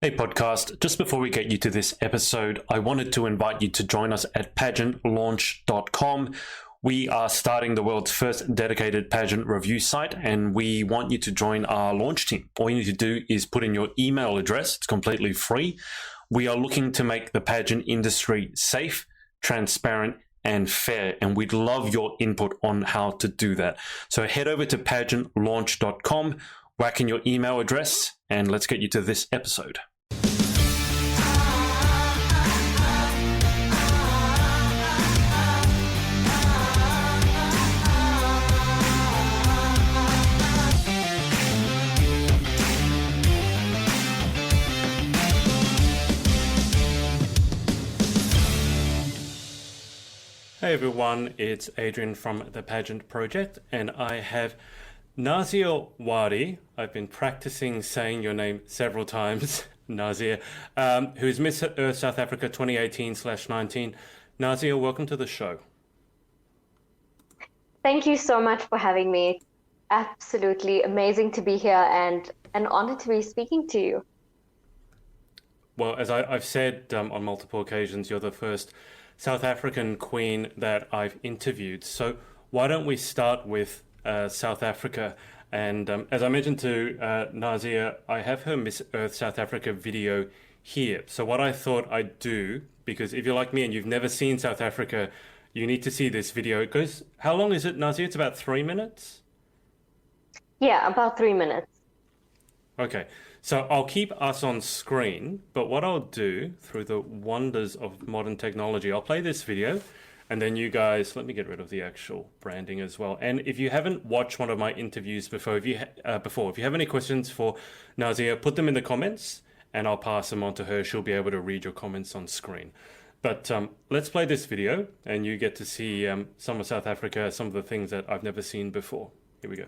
Hey podcast, just before we get you to this episode, I wanted to invite you to join us at pageantlaunch.com. We are starting the world's first dedicated pageant review site, and we want you to join our launch team. All you need to do is put in your email address. It's completely free. We are looking to make the pageant industry safe, transparent, and fair, and we'd love your input on how to do that. So head over to pageantlaunch.com, whack in your email address, and let's get you to this episode. Hey everyone, it's Adrian from the Pageant Project, and I have Nazia Wadee. I've been practicing saying your name several times, Nazia, who's Miss Earth South Africa 2018/19. Nazia, welcome to the show. Thank you so much for having me. Absolutely amazing to be here and an honor to be speaking to you. Well, as I've said on multiple occasions, you're the first South African queen that I've interviewed. So why don't we start with South Africa? And as I mentioned to Nazia, I have her Miss Earth South Africa video here. So what I thought I'd do, because if you're like me and you've never seen South Africa, you need to see this video. It goes, how long is it, Nazia? It's about 3 minutes? Yeah, about 3 minutes. Okay. So I'll keep us on screen, but what I'll do through the wonders of modern technology, I'll play this video, and then you guys, let me get rid of the actual branding as well. And if you haven't watched one of my interviews before, if you have any questions for Nazia, put them in the comments, and I'll pass them on to her. She'll be able to read your comments on screen. But let's play this video, and you get to see some of South Africa, some of the things that I've never seen before. Here we go.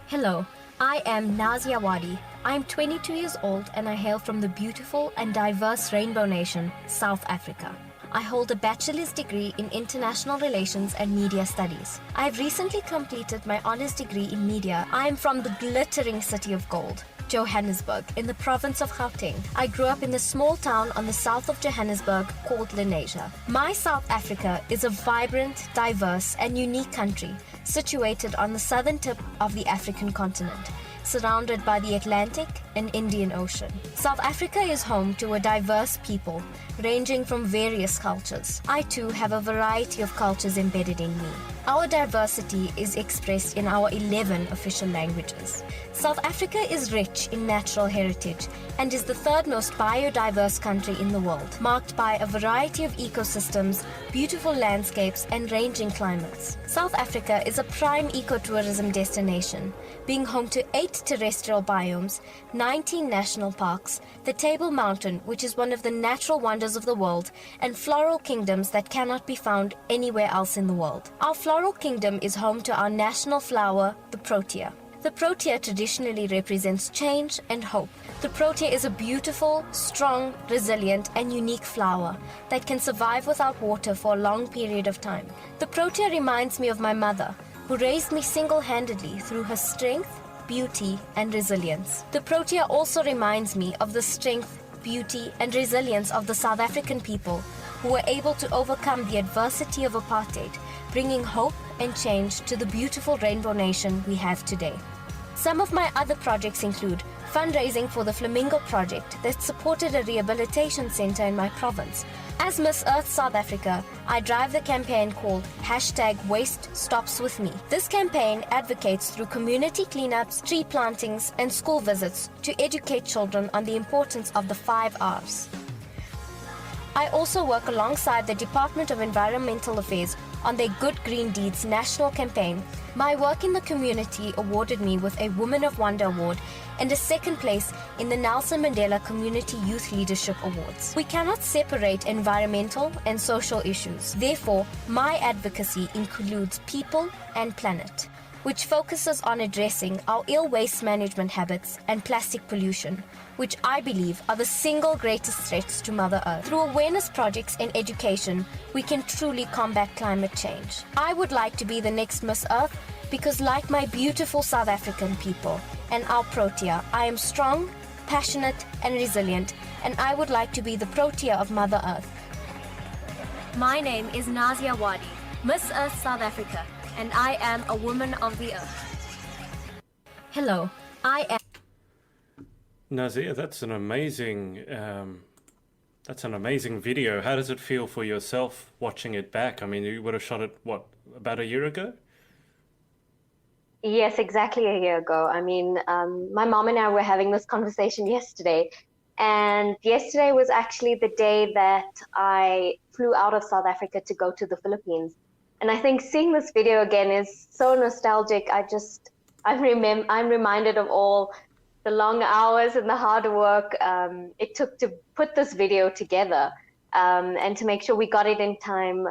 Hello, I am Nazia Wadee. I'm 22 years old and I hail from the beautiful and diverse rainbow nation, South Africa. I hold a bachelor's degree in international relations and media studies. I've recently completed my honors degree in media. I am from the glittering city of gold, Johannesburg, in the province of Gauteng. I grew up in the small town on the south of Johannesburg called Lenasia. My South Africa is a vibrant, diverse, and unique country situated on the southern tip of the African continent, surrounded by the Atlantic and Indian Ocean. South Africa is home to a diverse people, ranging from various cultures. I too have a variety of cultures embedded in me. Our diversity is expressed in our 11 official languages. South Africa is rich in natural heritage and is the third most biodiverse country in the world, marked by a variety of ecosystems, beautiful landscapes, and ranging climates. South Africa is a prime ecotourism destination, being home to 8 terrestrial biomes, 19 national parks, the Table Mountain, which is one of the natural wonders of the world, and floral kingdoms that cannot be found anywhere else in the world. Our floral kingdom is home to our national flower, the protea. The protea traditionally represents change and hope. The protea is a beautiful, strong, resilient, and unique flower that can survive without water for a long period of time. The protea reminds me of my mother, who raised me single-handedly through her strength, beauty, and resilience. The protea also reminds me of the strength, beauty, and resilience of the South African people who were able to overcome the adversity of apartheid, bringing hope and change to the beautiful rainbow nation we have today. Some of my other projects include fundraising for the Flamingo Project that supported a rehabilitation center in my province. As Miss Earth South Africa, I drive the campaign called #WasteStopsWithMe. This campaign advocates through community cleanups, tree plantings, and school visits to educate children on the importance of the 5 R's. I also work alongside the Department of Environmental Affairs on their Good Green Deeds national campaign. My work in the community awarded me with a Woman of Wonder Award and a second place in the Nelson Mandela Community Youth Leadership Awards. We cannot separate environmental and social issues. Therefore, my advocacy includes people and planet, which focuses on addressing our ill waste management habits and plastic pollution, which I believe are the single greatest threats to Mother Earth. Through awareness projects and education, we can truly combat climate change. I would like to be the next Miss Earth because, like my beautiful South African people and our protea, I am strong, passionate, and resilient, and I would like to be the protea of Mother Earth. My name is Nazia Wadee, Miss Earth South Africa, and I am a woman of the earth. Hello, I am... Nazia, that's an amazing video. How does it feel for yourself watching it back? I mean, you would have shot it, what, about a year ago? Yes, exactly a year ago. I mean, my mom and I were having this conversation yesterday, and yesterday was actually the day that I flew out of South Africa to go to the Philippines. And I think seeing this video again is so nostalgic. I'm reminded of all the long hours and the hard work it took to put this video together, and to make sure we got it in time,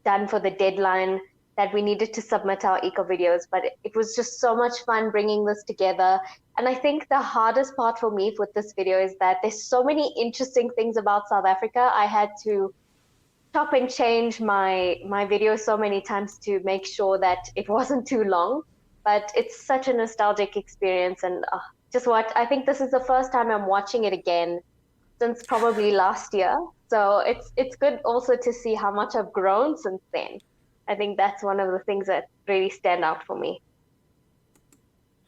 done for the deadline that we needed to submit our eco videos. But it was just so much fun bringing this together. And I think the hardest part for me with this video is that there's so many interesting things about South Africa. I had to chop and change my video so many times to make sure that it wasn't too long. But it's such a nostalgic experience, and I think this is the first time I'm watching it again since probably last year. So it's good also to see how much I've grown since then. I think that's one of the things that really stand out for me.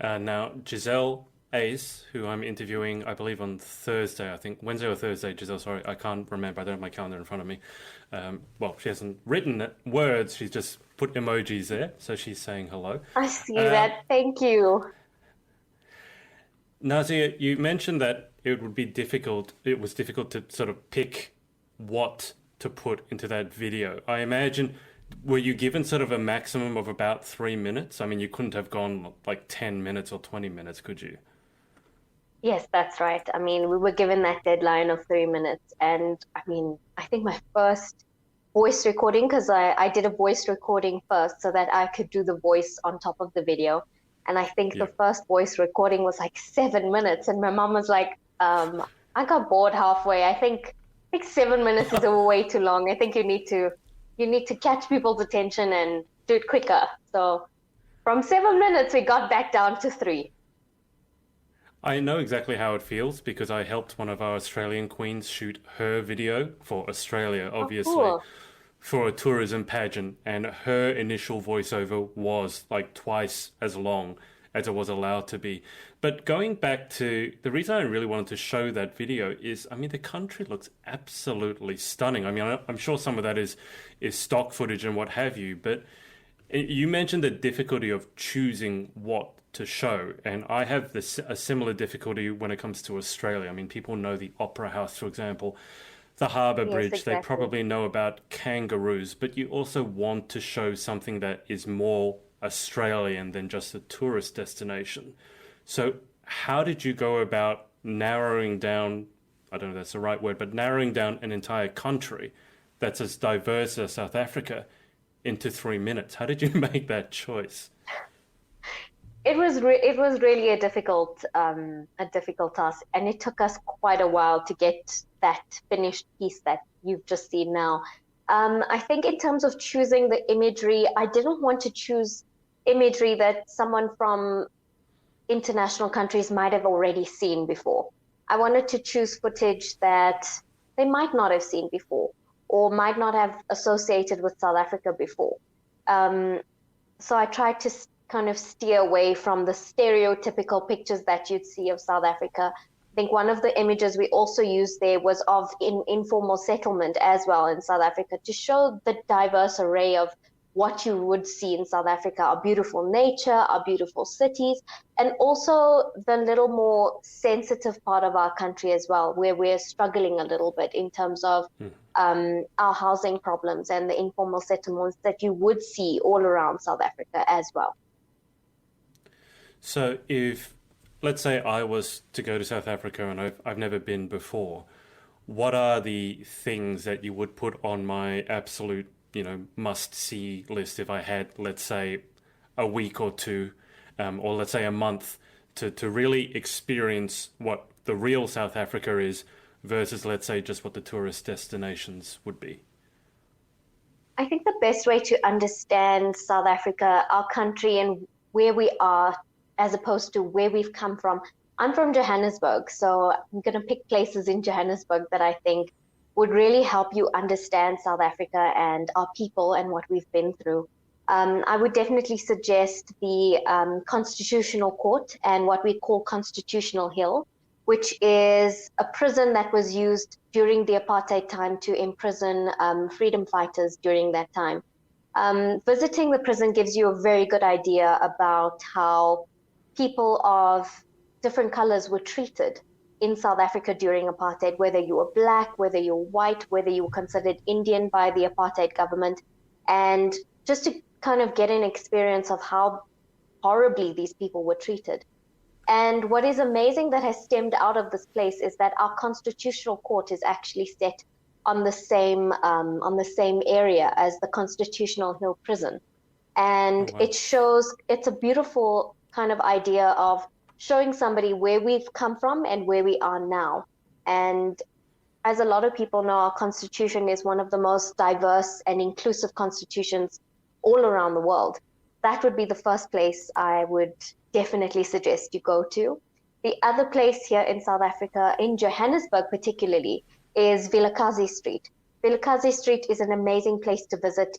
Now, Giselle Ace, who I'm interviewing, I believe on Thursday, I think Wednesday or Thursday, Giselle, sorry, I can't remember. I don't have my calendar in front of me. Well, she hasn't written words, she's just put emojis there, so she's saying hello. I see that. Thank you. Nazia, you mentioned that it was difficult to sort of pick what to put into that video. I imagine, were you given sort of a maximum of about 3 minutes? I mean, you couldn't have gone like 10 minutes or 20 minutes, could you? Yes, that's right. I mean, we were given that deadline of 3 minutes. And I mean, I think my first voice recording, because I did a voice recording first so that I could do the voice on top of the video. And I think the first voice recording was like 7 minutes. And my mom was like, I got bored halfway. I think 7 minutes is way too long. I think you need to catch people's attention and do it quicker. So from 7 minutes, we got back down to 3. I know exactly how it feels because I helped one of our Australian queens shoot her video for Australia, obviously, for a tourism pageant. And her initial voiceover was like twice as long as it was allowed to be. But going back to the reason I really wanted to show that video is, I mean, the country looks absolutely stunning. I mean, I'm sure some of that is stock footage and what have you, but you mentioned the difficulty of choosing what to show, and I have a similar difficulty when it comes to Australia. I mean, people know the Opera House, for example, the Harbour Bridge. Exactly. They probably know about kangaroos, but you also want to show something that is more Australian than just a tourist destination. So how did you go about narrowing down, I don't know if that's the right word, but narrowing down an entire country that's as diverse as South Africa into 3 minutes? How did you make that choice? It was really a difficult task, and it took us quite a while to get that finished piece that you've just seen now. I think in terms of choosing the imagery, I didn't want to choose imagery that someone from international countries might have already seen before. I wanted to choose footage that they might not have seen before or might not have associated with South Africa before. So I tried to kind of steer away from the stereotypical pictures that you'd see of South Africa. I think one of the images we also used there was of informal settlement as well in South Africa, to show the diverse array of what you would see in South Africa, our beautiful nature, our beautiful cities, and also the little more sensitive part of our country as well, where we're struggling a little bit in terms of our housing problems and the informal settlements that you would see all around South Africa as well. So if, let's say I was to go to South Africa and I've never been before, what are the things that you would put on my absolute, must-see list if I had, let's say, a week or two, or let's say a month to really experience what the real South Africa is versus, let's say, just what the tourist destinations would be? I think the best way to understand South Africa, our country, and where we are, as opposed to where we've come from, I'm from Johannesburg, so I'm going to pick places in Johannesburg that I think would really help you understand South Africa and our people and what we've been through. I would definitely suggest the Constitutional Court and what we call Constitutional Hill, which is a prison that was used during the apartheid time to imprison freedom fighters during that time. Visiting the prison gives you a very good idea about how people of different colors were treated in South Africa during apartheid, whether you were black, whether you were white, whether you were considered Indian by the apartheid government, and just to kind of get an experience of how horribly these people were treated. And what is amazing that has stemmed out of this place is that our constitutional court is actually set on the same area as the Constitutional Hill prison, and wow. it shows, it's a beautiful kind of idea of showing somebody where we've come from and where we are now. And as a lot of people know, our constitution is one of the most diverse and inclusive constitutions all around the world. That would be the first place I would definitely suggest you go to. The other place here in South Africa, in Johannesburg particularly, is Vilakazi Street. Vilakazi Street is an amazing place to visit.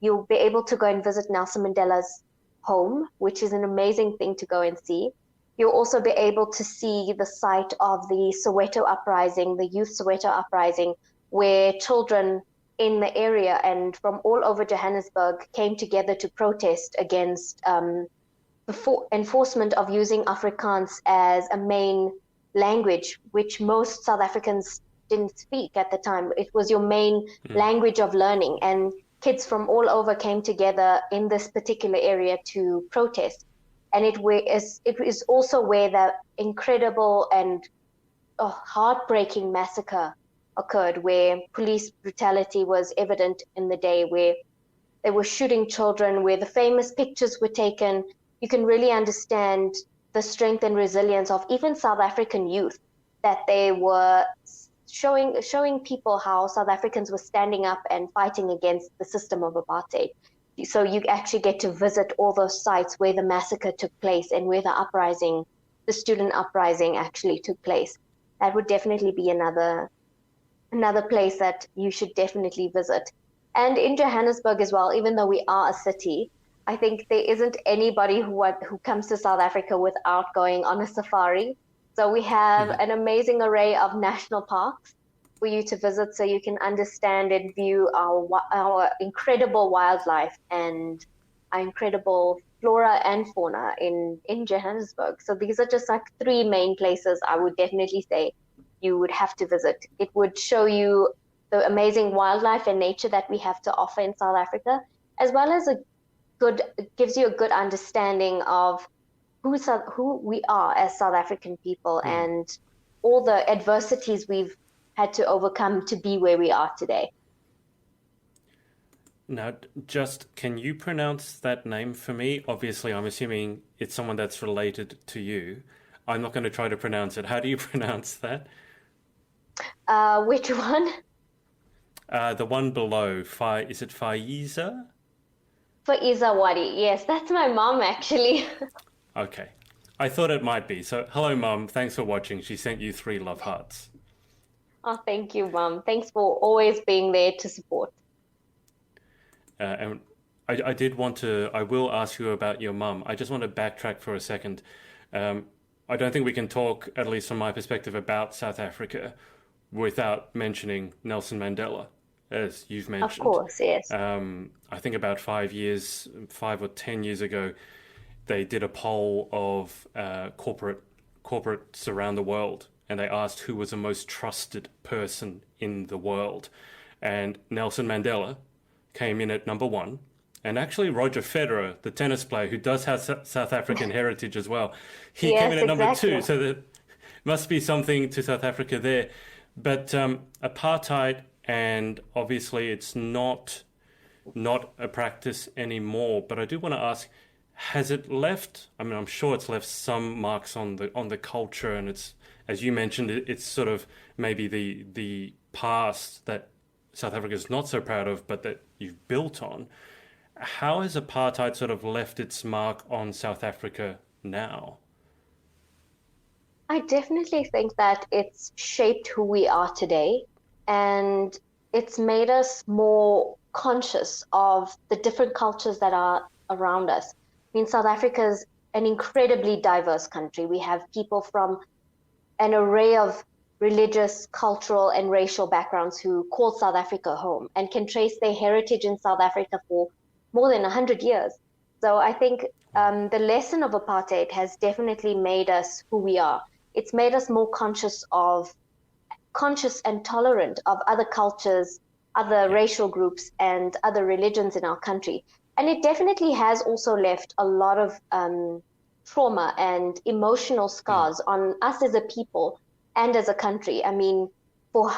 You'll be able to go and visit Nelson Mandela's home, which is an amazing thing to go and see. You'll also be able to see the site of the Soweto uprising, the youth Soweto uprising, where children in the area and from all over Johannesburg came together to protest against the enforcement of using Afrikaans as a main language, which most South Africans didn't speak at the time. It was your main language of learning, and kids from all over came together in this particular area to protest. And it is also where the incredible and heartbreaking massacre occurred, where police brutality was evident in the day, where they were shooting children, where the famous pictures were taken. You can really understand the strength and resilience of even South African youth, that they were showing people how South Africans were standing up and fighting against the system of apartheid. So you actually get to visit all those sites where the massacre took place and where the student uprising actually took place. That would definitely be another place that you should definitely visit. And in Johannesburg as well, even though we are a city, I think there isn't anybody who comes to South Africa without going on a safari. So we have an amazing array of national parks for you to visit, so you can understand and view our incredible wildlife and our incredible flora and fauna in Johannesburg. So these are just like three main places I would definitely say you would have to visit. It would show you the amazing wildlife and nature that we have to offer in South Africa, as well as it gives you a good understanding of who we are as South African people and all the adversities we've had to overcome to be where we are today. Now, just can you pronounce that name for me? Obviously, I'm assuming it's someone that's related to you. I'm not going to try to pronounce it. How do you pronounce that? Which one? The one below. Is it Faiza? Nazia Wadee. Yes, that's my mom actually. Okay. I thought it might be. So, hello, Mum. Thanks for watching. She sent you 3 love hearts. Oh, thank you, Mom. Thanks for always being there to support. And I will ask you about your mum. I just want to backtrack for a second. I don't think we can talk, at least from my perspective, about South Africa without mentioning Nelson Mandela, as you've mentioned. Of course, yes. I think about 5 or 10 years ago, they did a poll of corporates around the world, and they asked who was the most trusted person in the world. And Nelson Mandela came in at number 1. And actually Roger Federer, the tennis player, who does have South African heritage as well, he came in at number 2. So there must be something to South Africa there. But apartheid, and obviously it's not a practice anymore. But I do want to ask, has it left? I mean, I'm sure it's left some marks on the culture, and it's, as you mentioned, it's sort of maybe the past that South Africa is not so proud of, but that you've built on. How has apartheid sort of left its mark on South Africa now? I definitely think that it's shaped who we are today, and it's made us more conscious of the different cultures that are around us. I mean, South Africa is an incredibly diverse country. We have people from an array of religious, cultural, and racial backgrounds who call South Africa home and can trace their heritage in South Africa for more than 100 years. So I think the lesson of apartheid has definitely made us who we are. It's made us more conscious and tolerant of other cultures, other racial groups, and other religions in our country. And it definitely has also left a lot of trauma and emotional scars on us as a people and as a country. I mean, for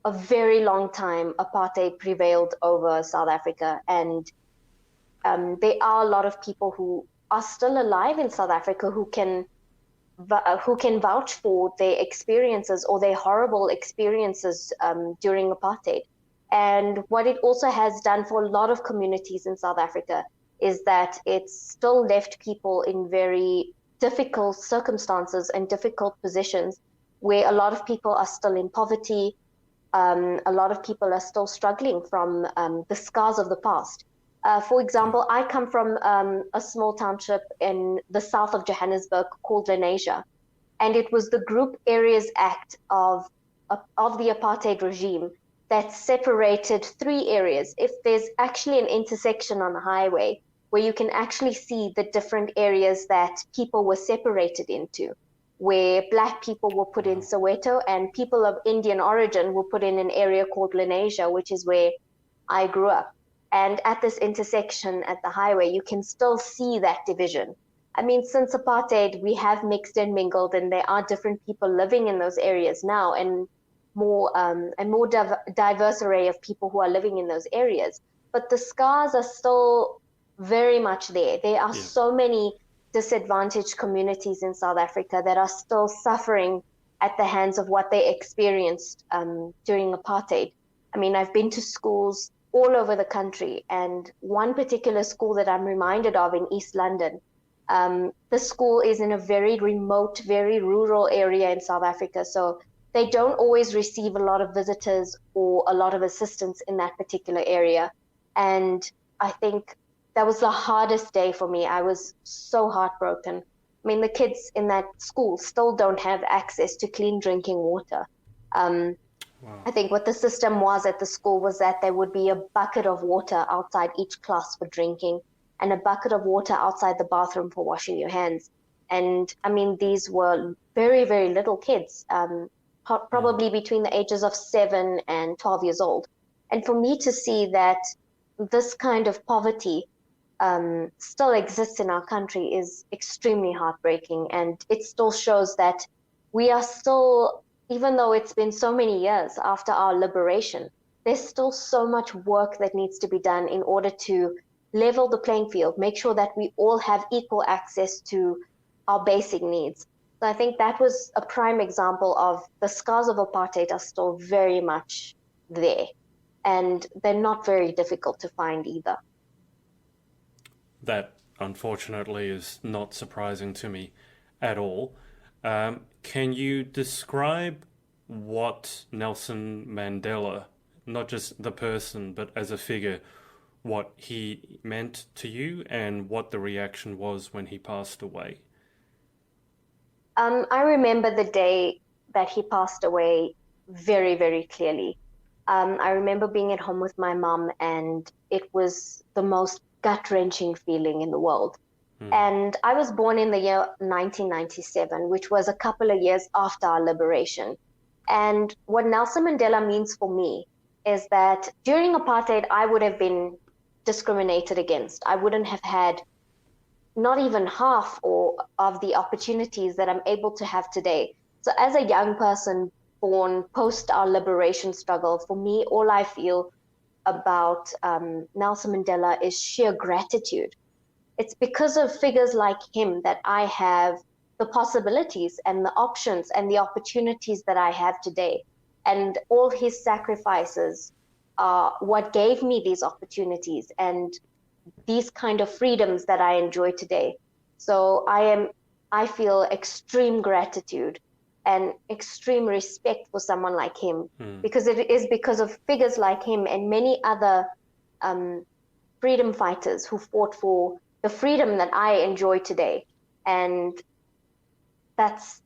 a very long time, apartheid prevailed over South Africa, and there are a lot of people who are still alive in South Africa who can vouch for their experiences or their horrible experiences during apartheid. And what it also has done for a lot of communities in South Africa is that it's still left people in very difficult circumstances and difficult positions where a lot of people are still in poverty. A lot of people are still struggling from the scars of the past. For example, I come from a small township in the south of Johannesburg called Lenasia, and it was the Group Areas Act of the apartheid regime that separated 3 areas. If there's actually an intersection on the highway where you can actually see the different areas that people were separated into, where Black people were put in Soweto and people of Indian origin were put in an area called Lenasia, which is where I grew up. And at this intersection at the highway, you can still see that division. I mean, since apartheid, we have mixed and mingled, and there are different people living in those areas now, and more diverse array of people who are living in those areas. But the scars are still very much there. There are so many disadvantaged communities in South Africa that are still suffering at the hands of what they experienced during apartheid. I mean, I've been to schools all over the country, and one particular school that I'm reminded of in East London, the school is in a very remote, very rural area in South Africa, so they don't always receive a lot of visitors or a lot of assistance in that particular area. And I think that was the hardest day for me. I was so heartbroken. I mean, the kids in that school still don't have access to clean drinking water. I think what the system was at the school was that there would be a bucket of water outside each class for drinking and a bucket of water outside the bathroom for washing your hands. And I mean, these were very, very little kids, probably between the ages of 7 and 12 years old. And for me to see that this kind of poverty still exists in our country is extremely heartbreaking. And it still shows that we are still, even though it's been so many years after our liberation, there's still so much work that needs to be done in order to level the playing field, make sure that we all have equal access to our basic needs. So I think that was a prime example of the scars of apartheid are still very much there, and they're not very difficult to find either. That, unfortunately, is not surprising to me at all. Can you describe what Nelson Mandela, not just the person, but as a figure, what he meant to you and what the reaction was when he passed away? I remember the day that he passed away very, very clearly. I remember being at home with my mom, and it was the most gut-wrenching feeling in the world. And I was born in the year 1997, which was a couple of years after our liberation. And what Nelson Mandela means for me is that during apartheid, I would have been discriminated against. I wouldn't have had not even half of the opportunities that I'm able to have today. So as a young person born post our liberation struggle, for me, all I feel about Nelson Mandela is sheer gratitude. It's because of figures like him that I have the possibilities and the options and the opportunities that I have today. And all his sacrifices are what gave me these opportunities and these kind of freedoms that I enjoy today. So I I feel extreme gratitude and extreme respect for someone like him, because it is because of figures like him and many other freedom fighters who fought for the freedom that I enjoy today. And that's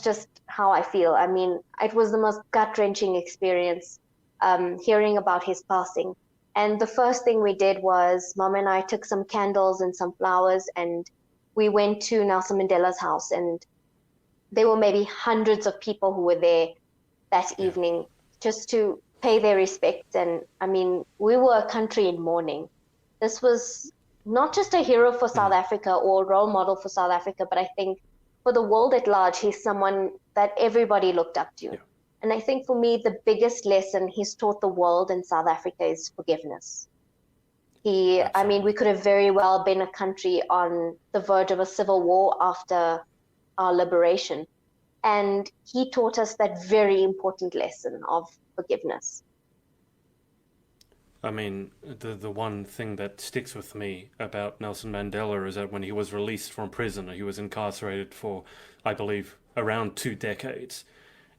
just how I feel. I mean, it was the most gut-wrenching experience hearing about his passing. And the first thing we did was Mom and I took some candles and some flowers, and we went to Nelson Mandela's house, and there were maybe hundreds of people who were there that evening just to pay their respects. And I mean, we were a country in mourning. This was not just a hero for South Africa or a role model for South Africa, but I think for the world at large, he's someone that everybody looked up to. Yeah. And I think for me, the biggest lesson he's taught the world in South Africa is forgiveness. I mean, we could have very well been a country on the verge of a civil war after our liberation. And he taught us that very important lesson of forgiveness. I mean, the one thing that sticks with me about Nelson Mandela is that when he was released from prison, he was incarcerated for, I believe, around 2 decades.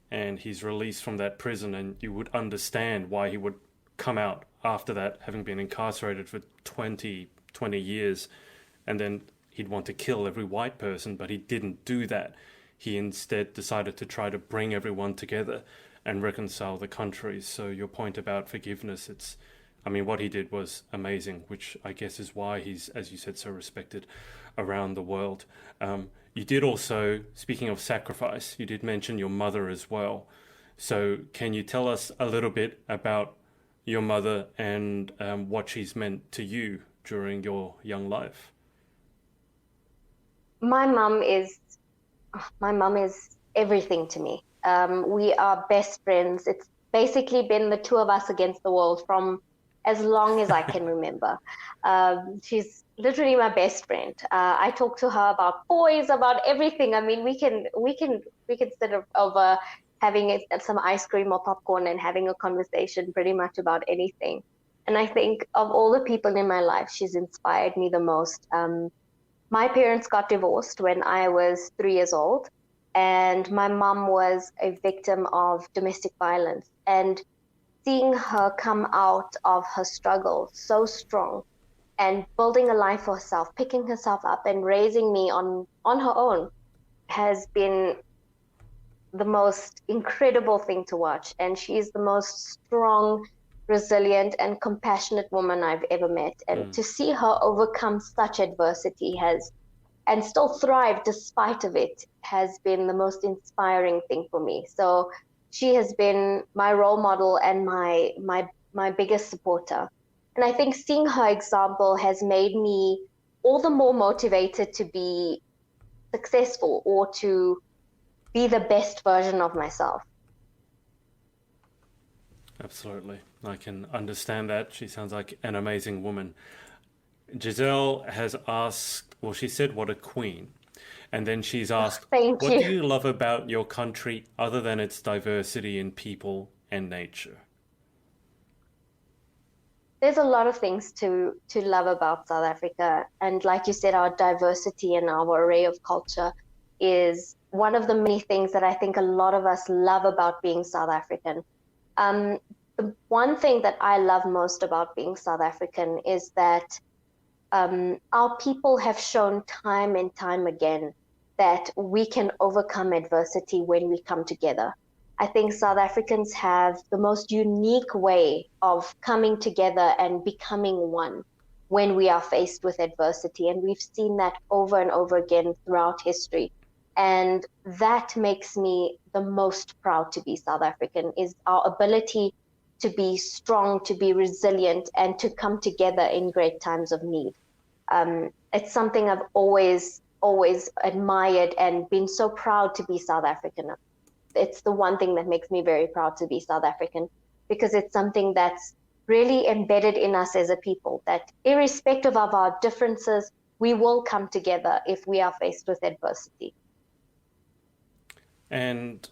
And he's released from that prison, and you would understand why he would come out after that, having been incarcerated for 20 years. And then he'd want to kill every white person, but he didn't do that. He instead decided to try to bring everyone together and reconcile the countries. So your point about forgiveness, what he did was amazing, which I guess is why he's, as you said, so respected around the world. You did also, speaking of sacrifice, you did mention your mother as well. So can you tell us a little bit about your mother and what she's meant to you during your young life? My mom is everything to me. We are best friends. It's basically been the two of us against the world from as long as I can remember. She's literally my best friend. I talk to her about boys, about everything. I mean, we can sit over having some ice cream or popcorn and having a conversation pretty much about anything. And I think of all the people in my life, she's inspired me the most. My parents got divorced when I was 3 years old, and my mom was a victim of domestic violence. And seeing her come out of her struggle so strong and building a life for herself, picking herself up and raising me on her own has been the most incredible thing to watch. And she is the most strong, resilient, and compassionate woman I've ever met. And to see her overcome such adversity and still thrive despite of it has been the most inspiring thing for me. So she has been my role model and my biggest supporter. And I think seeing her example has made me all the more motivated to be successful or to be the best version of myself. Absolutely. I can understand that. She sounds like an amazing woman. Giselle has asked, well, she said, what a queen. And then she's asked, what do you love about your country other than its diversity in people and nature? There's a lot of things to love about South Africa. And like you said, our diversity and our array of culture is one of the many things that I think a lot of us love about being South African. The one thing that I love most about being South African is that our people have shown time and time again that we can overcome adversity when we come together. I think South Africans have the most unique way of coming together and becoming one when we are faced with adversity. And we've seen that over and over again throughout history. And that makes me the most proud to be South African, is our ability to be strong, to be resilient, and to come together in great times of need. It's something I've always admired and been so proud to be South African. It's the one thing that makes me very proud to be South African, because it's something that's really embedded in us as a people, that irrespective of our differences, we will come together if we are faced with adversity. And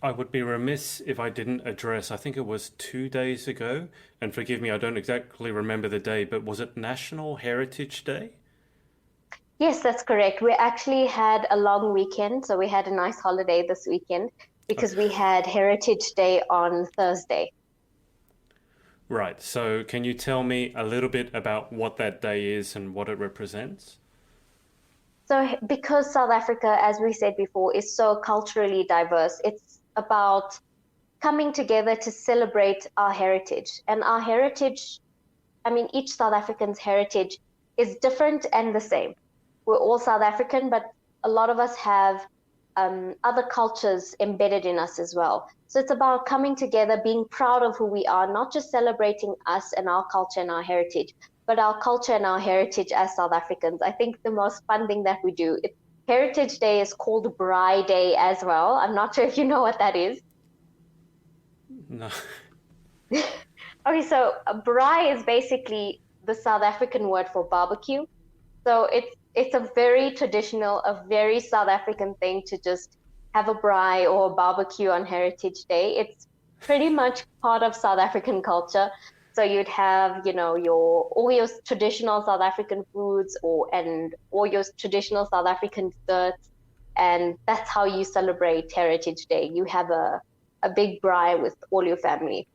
I would be remiss if I didn't address, I think it was 2 days ago, and forgive me, I don't exactly remember the day, but was it National Heritage Day? Yes, that's correct. We actually had a long weekend, so we had a nice holiday this weekend because we had Heritage Day on Thursday. Right. So can you tell me a little bit about what that day is and what it represents? So, because South Africa, as we said before, is so culturally diverse, it's about coming together to celebrate our heritage. And our heritage, I mean, each South African's heritage is different and the same. We're all South African, but a lot of us have other cultures embedded in us as well. So it's about coming together, being proud of who we are, not just celebrating us and our culture and our heritage, but our culture and our heritage as South Africans. I think the most fun thing that we do, Heritage Day is called Braai Day as well. I'm not sure if you know what that is. No. Okay, so braai is basically the South African word for barbecue. So it's a very traditional, a very South African thing to just have a braai or a barbecue on Heritage Day. It's pretty much part of South African culture. So you'd have, all your traditional South African foods and all your traditional South African desserts, and that's how you celebrate Heritage Day. You have a big braai with all your family.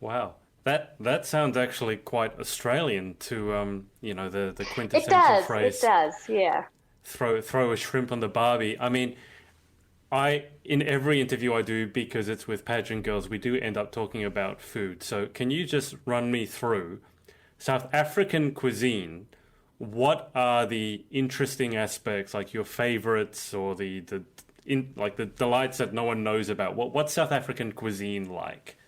Wow. That sounds actually quite Australian to the It quintessential does, phrase it does, yeah. throw a shrimp on the barbie. I mean, in every interview I do, because it's with pageant girls, we do end up talking about food. So can you just run me through South African cuisine? What are the interesting aspects, like your favorites or the delights that no one knows about? What's South African cuisine like?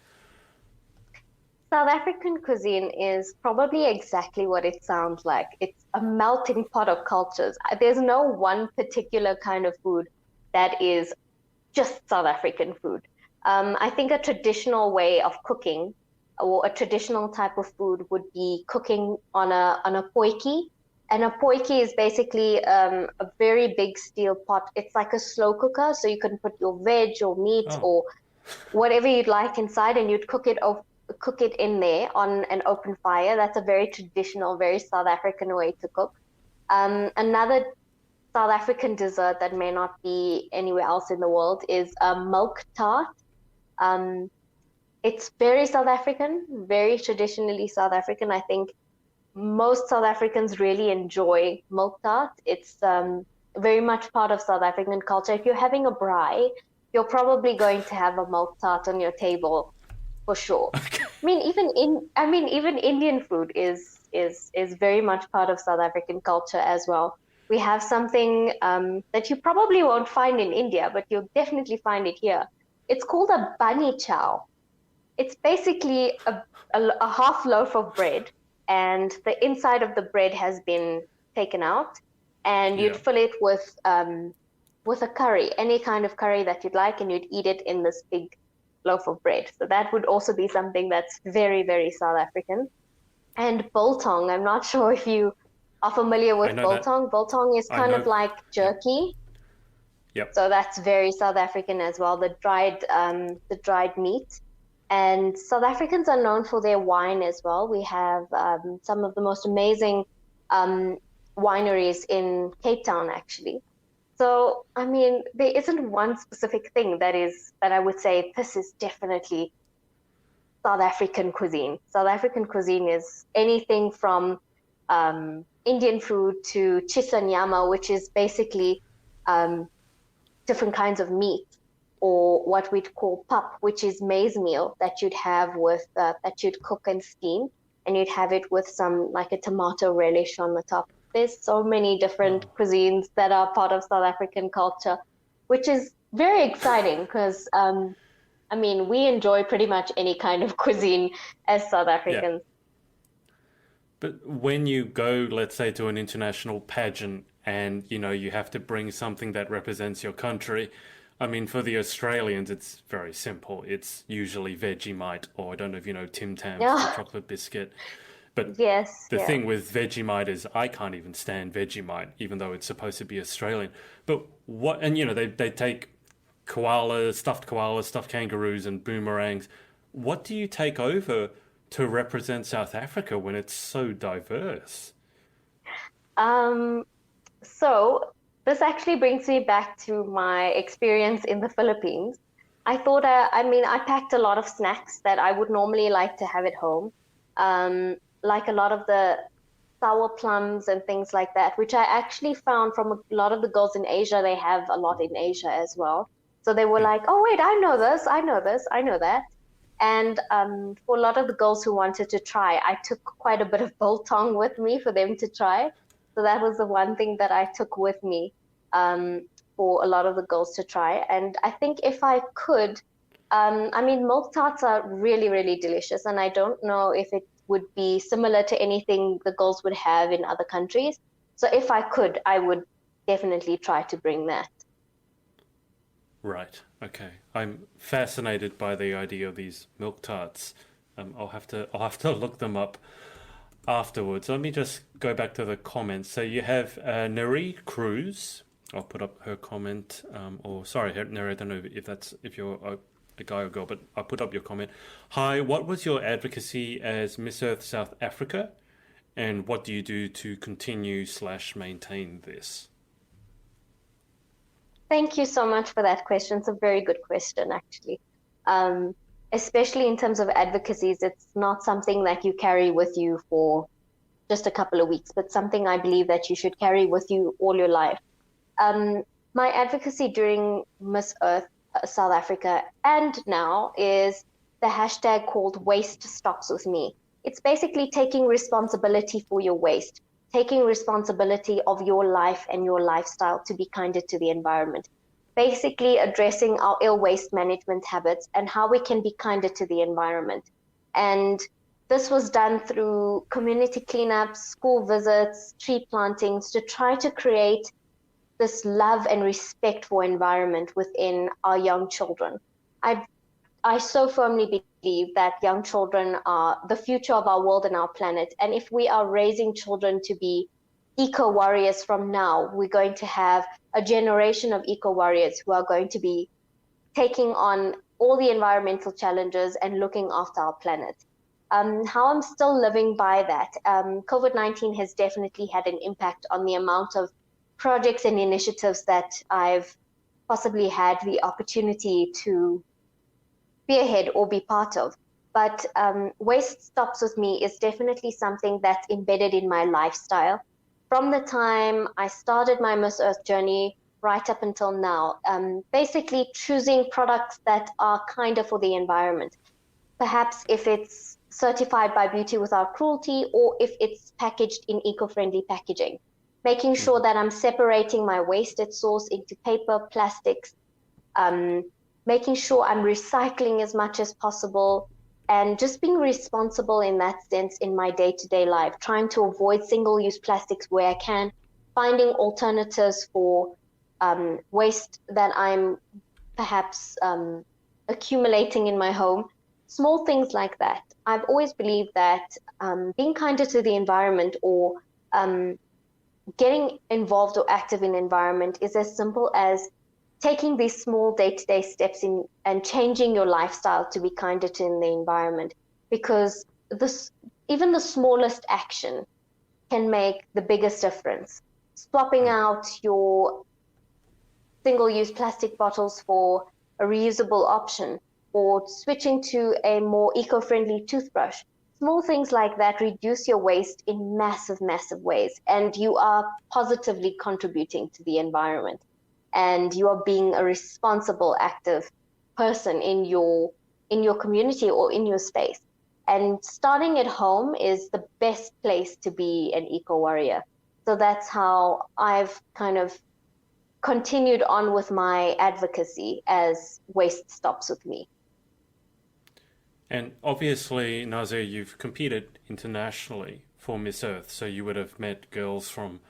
South African cuisine is probably exactly what it sounds like. It's a melting pot of cultures. There's no one particular kind of food that is just South African food. I think a traditional way of cooking or a traditional type of food would be cooking on a potjie. And a potjie is basically a very big steel pot. It's like a slow cooker, so you can put your veg or meat Oh, or whatever you'd like inside, and you'd cook it in there on an open fire. That's a very traditional, very South African way to cook. Another South African dessert that may not be anywhere else in the world is a milk tart. Um, it's very South African, very traditionally South African. I think most South Africans really enjoy milk tart. It's very much part of South African culture. If you're having a braai, you're probably going to have a milk tart on your table for sure. okay. Even Indian food is very much part of South African culture as well. We have something that you probably won't find in India, but you'll definitely find it here. It's called a bunny chow. It's basically a half loaf of bread, and the inside of the bread has been taken out, and you'd Yeah. fill it with a curry, any kind of curry that you'd like, and you'd eat it in this big loaf of bread. So that would also be something that's very, very South African. And biltong, I'm not sure if you are familiar I with know that. biltong. Biltong is I kind know. of like Yep. jerky. Yep. So that's very South African as well, the dried meat. And South Africans are known for their wine as well. We have some of the most amazing wineries in Cape Town, actually. So, there isn't one specific thing that I would say this is definitely South African cuisine. South African cuisine is anything from Indian food to chisanyama, which is basically um, different kinds of meat, or what we'd call pap, which is maize meal that you'd have that you'd cook and steam, and you'd have it with some like a tomato relish on the top. There's so many different Oh. cuisines that are part of South African culture, which is very exciting because we enjoy pretty much any kind of cuisine as South Yeah. Africans. But when you go, let's say, to an international pageant and, you have to bring something that represents your country, I mean, for the Australians, it's very simple. It's usually Vegemite, or I don't know if you know Tim Tams, the Yeah. chocolate biscuit. But Yes, the yeah. thing with Vegemite is I can't even stand Vegemite, even though it's supposed to be Australian. But what, and they take koalas, stuffed kangaroos, and boomerangs. What do you take over to represent South Africa when it's so diverse? Um, So this actually brings me back to my experience in the Philippines. I thought, I packed a lot of snacks that I would normally like to have at home, like a lot of the sour plums and things like that, which I actually found from a lot of the girls in Asia. They have a lot in Asia as well. So they were Mm. like, oh, wait, I know this, I know this, I know that. And for a lot of the girls who wanted to try, I took quite a bit of biltong with me for them to try. So that was the one thing that I took with me for a lot of the girls to try. And I think if I could, milk tarts are really, really delicious. And I don't know if it would be similar to anything the girls would have in other countries. So if I could, I would definitely try to bring that. Right. Okay. I'm fascinated by the idea of these milk tarts. I'll have to look them up afterwards. Let me just go back to the comments. So you have Neri Cruz. I'll put up her comment. Or sorry, Neri. I don't know if you're a guy or girl, but I'll put up your comment. Hi. What was your advocacy as Miss Earth South Africa, and what do you do to continue/maintain this? Thank you so much for that question. It's a very good question, actually. Um, Especially in terms of advocacies, it's not something that you carry with you for just a couple of weeks, but something I believe that you should carry with you all your life. Um, my advocacy during Miss Earth South Africa and now is the hashtag called Waste Stops With Me. It's basically taking responsibility for your waste, taking responsibility of your life and your lifestyle to be kinder to the environment. Basically addressing our ill waste management habits and how we can be kinder to the environment. And this was done through community cleanups, school visits, tree plantings to try to create this love and respect for environment within our young children. I I so firmly believe that young children are the future of our world and our planet. And if we are raising children to be eco warriors from now, we're going to have a generation of eco warriors who are going to be taking on all the environmental challenges and looking after our planet. How I'm still living by that. COVID-19 has definitely had an impact on the amount of projects and initiatives that I've possibly had the opportunity to spearhead or be part of. But Waste Stops With Me is definitely something that's embedded in my lifestyle. From the time I started my Miss Earth journey right up until now, basically choosing products that are kinder for the environment. Perhaps if it's certified by Beauty Without Cruelty or if it's packaged in eco-friendly packaging. Making sure that I'm separating my waste at source into paper, plastics, making sure I'm recycling as much as possible, and just being responsible in that sense in my day-to-day life, trying to avoid single-use plastics where I can, finding alternatives for waste that I'm perhaps accumulating in my home, small things like that. I've always believed that being kinder to the environment or getting involved or active in environment is as simple as taking these small day-to-day steps in and changing your lifestyle to be kinder to the environment, because even the smallest action can make the biggest difference. Swapping out your single-use plastic bottles for a reusable option, or switching to a more eco-friendly toothbrush. Small things like that reduce your waste in massive, massive ways, and you are positively contributing to the environment. And you are being a responsible, active person in your community or in your space. And starting at home is the best place to be an eco warrior. So that's how I've kind of continued on with my advocacy as Waste Stops With Me. And obviously, Nazia, you've competed internationally for Miss Earth, so you would have met girls from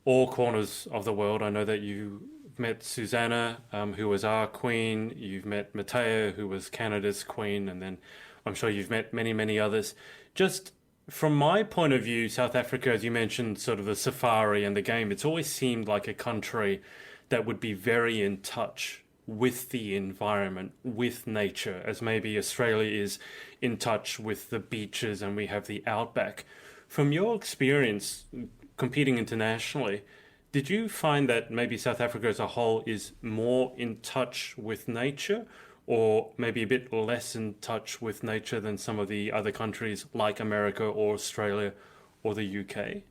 all corners of the world. I know that you met Susanna, who was our queen. You've met Matea, who was Canada's queen, and then I'm sure you've met many, many others. Just from my point of view, South Africa, as you mentioned, sort of the safari and the game, it's always seemed like a country that would be very in touch with the environment, with nature, as maybe Australia is in touch with the beaches and we have the outback. From your experience competing internationally, Did you find that maybe South Africa as a whole is more in touch with nature, or maybe a bit less in touch with nature than some of the other countries like America or Australia or the UK?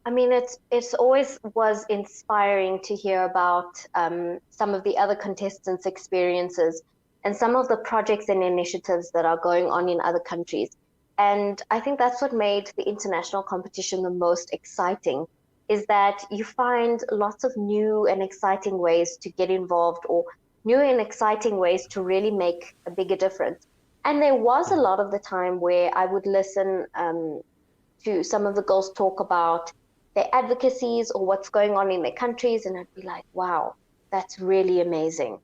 I mean, it's always was inspiring to hear about some of the other contestants' experiences and some of the projects and initiatives that are going on in other countries. And I think that's what made the international competition the most exciting, is that you find lots of new and exciting ways to get involved, or new and exciting ways to really make a bigger difference. And there was a lot of the time where I would listen to some of the girls talk about their advocacies or what's going on in their countries, and I'd be like, wow, that's really amazing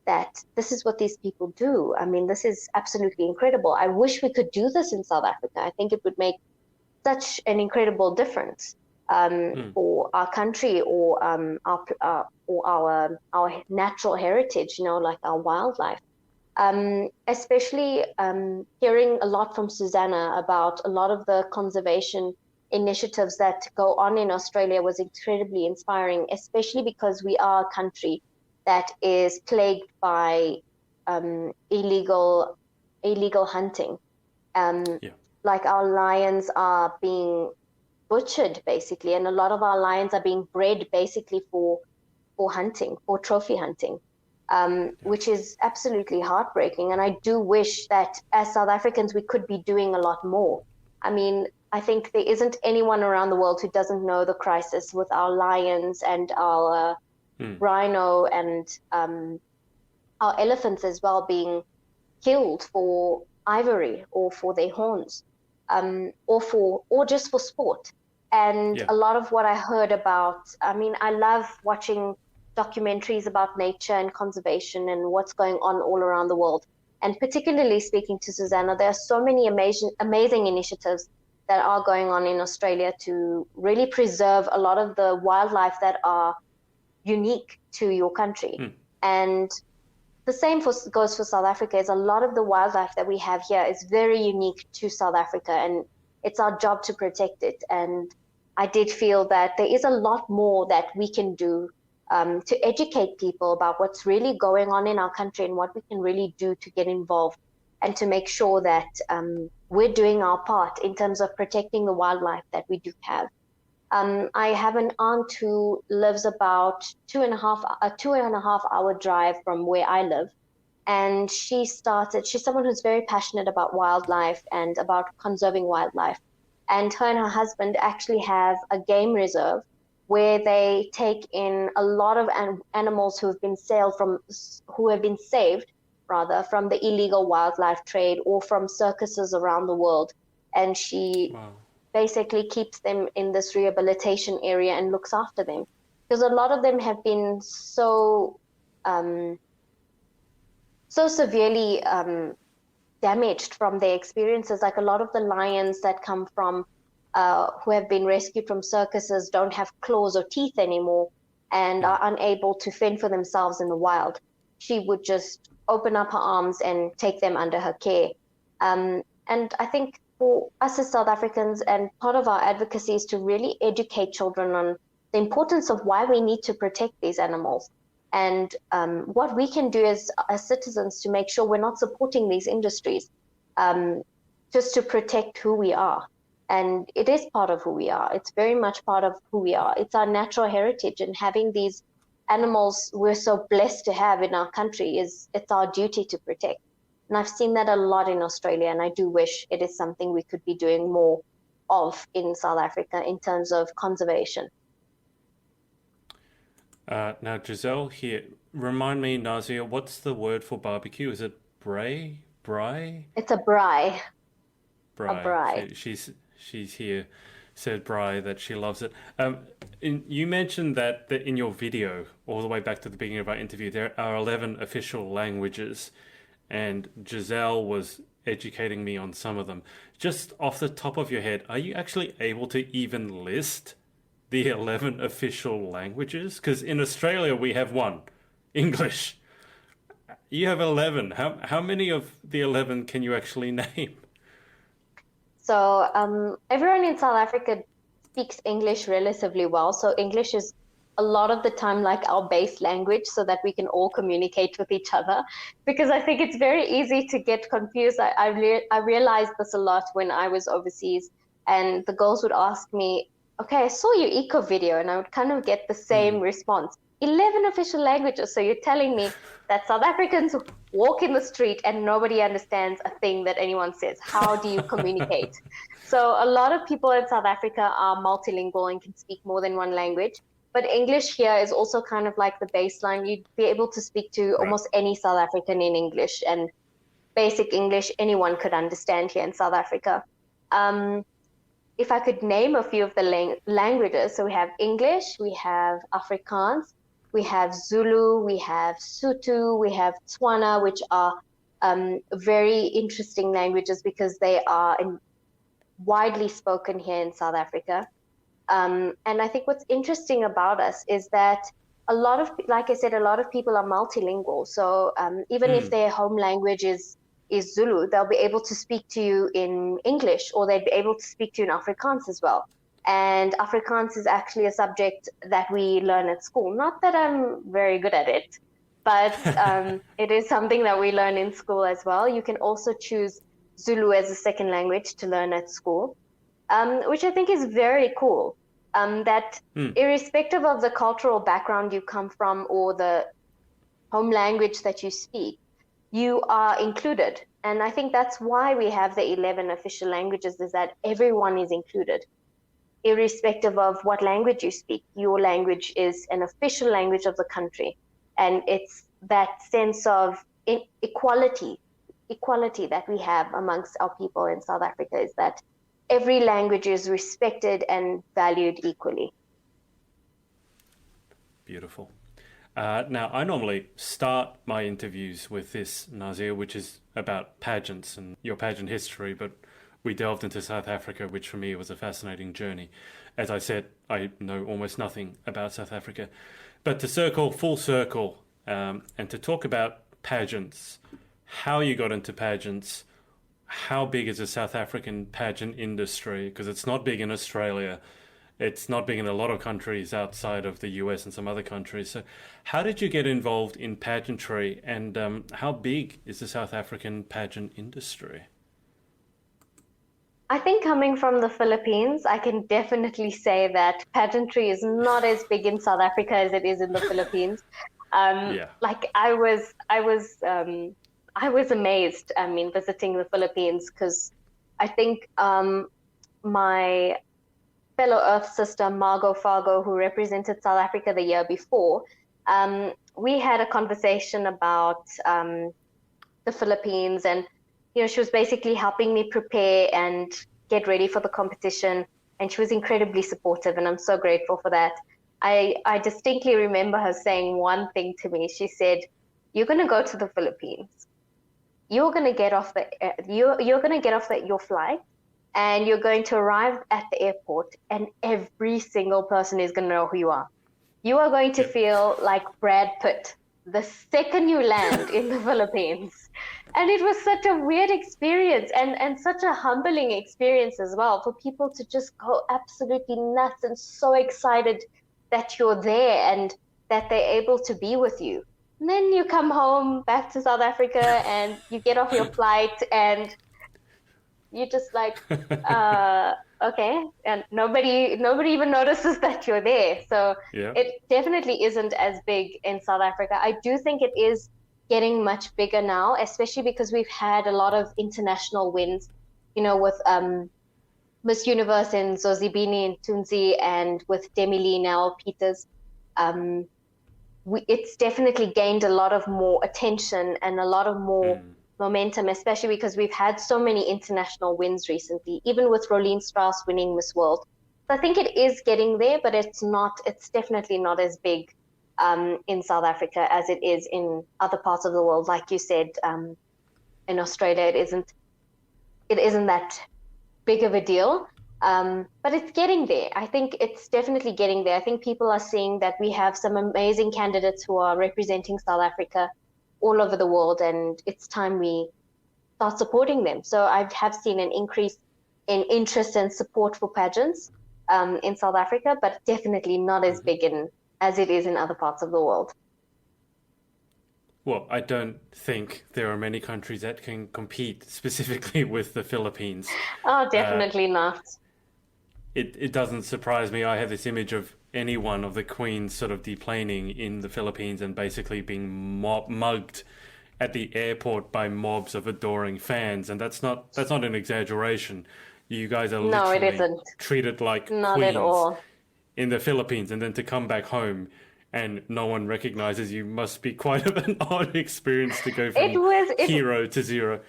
that this is what these people do. I mean, this is absolutely incredible. I wish we could do this in South Africa. I think it would make such an incredible difference for our country, or our natural heritage, like our wildlife. Especially hearing a lot from Susanna about a lot of the conservation initiatives that go on in Australia was incredibly inspiring, especially because we are a country that is plagued by illegal hunting. Like our lions are being butchered basically, and a lot of our lions are being bred basically for hunting, for trophy hunting, which is absolutely heartbreaking. And I do wish that as South Africans we could be doing a lot more. I mean, I think there isn't anyone around the world who doesn't know the crisis with our lions and our rhino and our elephants as well being killed for ivory or for their horns, or just for sport. And a lot of what I heard about, I mean, I love watching documentaries about nature and conservation and what's going on all around the world. And particularly speaking to Susanna, there are so many amazing initiatives that are going on in Australia to really preserve a lot of the wildlife that are unique to your country. And the same goes for South Africa. Is a lot of the wildlife that we have here is very unique to South Africa, and it's our job to protect it. And I did feel that there is a lot more that we can do to educate people about what's really going on in our country and what we can really do to get involved and to make sure that we're doing our part in terms of protecting the wildlife that we do have. I have an aunt who lives about a 2.5 hour drive from where I live. And she's someone who's very passionate about wildlife and about conserving wildlife. And her husband actually have a game reserve where they take in a lot of animals who have been saved from the illegal wildlife trade or from circuses around the world. And she basically keeps them in this rehabilitation area and looks after them, because a lot of them have been so severely damaged from their experiences. Like a lot of the lions that come from who have been rescued from circuses don't have claws or teeth anymore and are unable to fend for themselves in the wild. She would just open up her arms and take them under her care. And I think for us as South Africans, and part of our advocacy is to really educate children on the importance of why we need to protect these animals, and what we can do as citizens to make sure we're not supporting these industries just to protect who we are. And it is part of who we are. It's very much part of who we are. It's our natural heritage, and having these animals we're so blessed to have in our country it's our duty to protect. And I've seen that a lot in Australia, and I do wish it is something we could be doing more of in South Africa in terms of conservation. Now, Giselle here, remind me, Nazia, what's the word for barbecue? Is it braai? It's a braai. Braai. A braai. She's here, said braai, that she loves it. You mentioned that in your video, all the way back to the beginning of our interview, there are 11 official languages, and Giselle was educating me on some of them. Just off the top of your head, are you actually able to even list the 11 official languages? Because in Australia we have one, English. You have 11. How many of the 11 can you actually name? So everyone in South Africa speaks English relatively well. So English is a lot of the time like our base language so that we can all communicate with each other, because I think it's very easy to get confused. I realized this a lot when I was overseas, and the girls would ask me, okay, I saw your eco video, and I would kind of get the same response. 11 official languages. So you're telling me that South Africans walk in the street and nobody understands a thing that anyone says. How do you communicate? So a lot of people in South Africa are multilingual and can speak more than one language. But English here is also kind of like the baseline. You'd be able to speak to almost any South African in English, and basic English anyone could understand here in South Africa. If I could name a few of the languages, so we have English, we have Afrikaans, we have Zulu, we have Sotho, we have Tswana, which are very interesting languages because they are widely spoken here in South Africa. And I think what's interesting about us is that a lot of, like I said, a lot of people are multilingual. So even if their home language is Zulu, they'll be able to speak to you in English, or they'd be able to speak to you in Afrikaans as well. And Afrikaans is actually a subject that we learn at school. Not that I'm very good at it, but it is something that we learn in school as well. You can also choose Zulu as a second language to learn at school, which I think is very cool. That irrespective of the cultural background you come from or the home language that you speak, you are included. And I think that's why we have the 11 official languages, is that everyone is included. Irrespective of what language you speak, your language is an official language of the country. And it's that sense of equality that we have amongst our people in South Africa, is that every language is respected and valued equally. Beautiful. Now, I normally start my interviews with this, Nazia, which is about pageants and your pageant history, but we delved into South Africa, which for me was a fascinating journey. As I said, I know almost nothing about South Africa. But to circle full circle and to talk about pageants, how you got into pageants, how big is the South African pageant industry? Because it's not big in Australia. It's not big in a lot of countries outside of the US and some other countries. So how did you get involved in pageantry, and how big is the South African pageant industry? I think coming from the Philippines, I can definitely say that pageantry is not as big in South Africa as it is in the Philippines. Like I was amazed, visiting the Philippines, because I think my fellow Earth sister, Margot Fargo, who represented South Africa the year before, we had a conversation about the Philippines, and she was basically helping me prepare and get ready for the competition, and she was incredibly supportive, and I'm so grateful for that. I distinctly remember her saying one thing to me. She said, "You're going to go to the Philippines. You're going to get off your flight, and you're going to arrive at the airport, and every single person is going to know who you are. You are going to feel like Brad Pitt the second you land in the Philippines." And it was such a weird experience, and such a humbling experience as well, for people to just go absolutely nuts and so excited that you're there and that they're able to be with you. And then you come home back to South Africa and you get off your flight and you're just like, okay, and nobody even notices that you're there. So it definitely isn't as big in South Africa. I do think it is getting much bigger now, especially because we've had a lot of international wins, with Miss Universe in Zozibini Tunzi, and with Demi Lee now Peters. It's definitely gained a lot of more attention and a lot of more momentum, especially because we've had so many international wins recently, even with Rolene Strauss winning Miss World. So I think it is getting there, but it's definitely not as big in South Africa as it is in other parts of the world. Like you said, in Australia, it isn't that big of a deal, but it's getting there. I think it's definitely getting there. I think people are seeing that we have some amazing candidates who are representing South Africa all over the world, and it's time we start supporting them. So I have seen an increase in interest and support for pageants. in South Africa, but definitely not as big as it is in other parts of the world. Well, I don't think there are many countries that can compete specifically with the Philippines. Oh, definitely not. It doesn't surprise me. I have this image of any one of the queens sort of deplaning in the Philippines and basically being mugged at the airport by mobs of adoring fans, and that's not an exaggeration. You guys are No, it literally isn't. treated like Not at queens all. in the Philippines, and then to come back home and no one recognizes you must be quite an odd experience to go from hero to zero.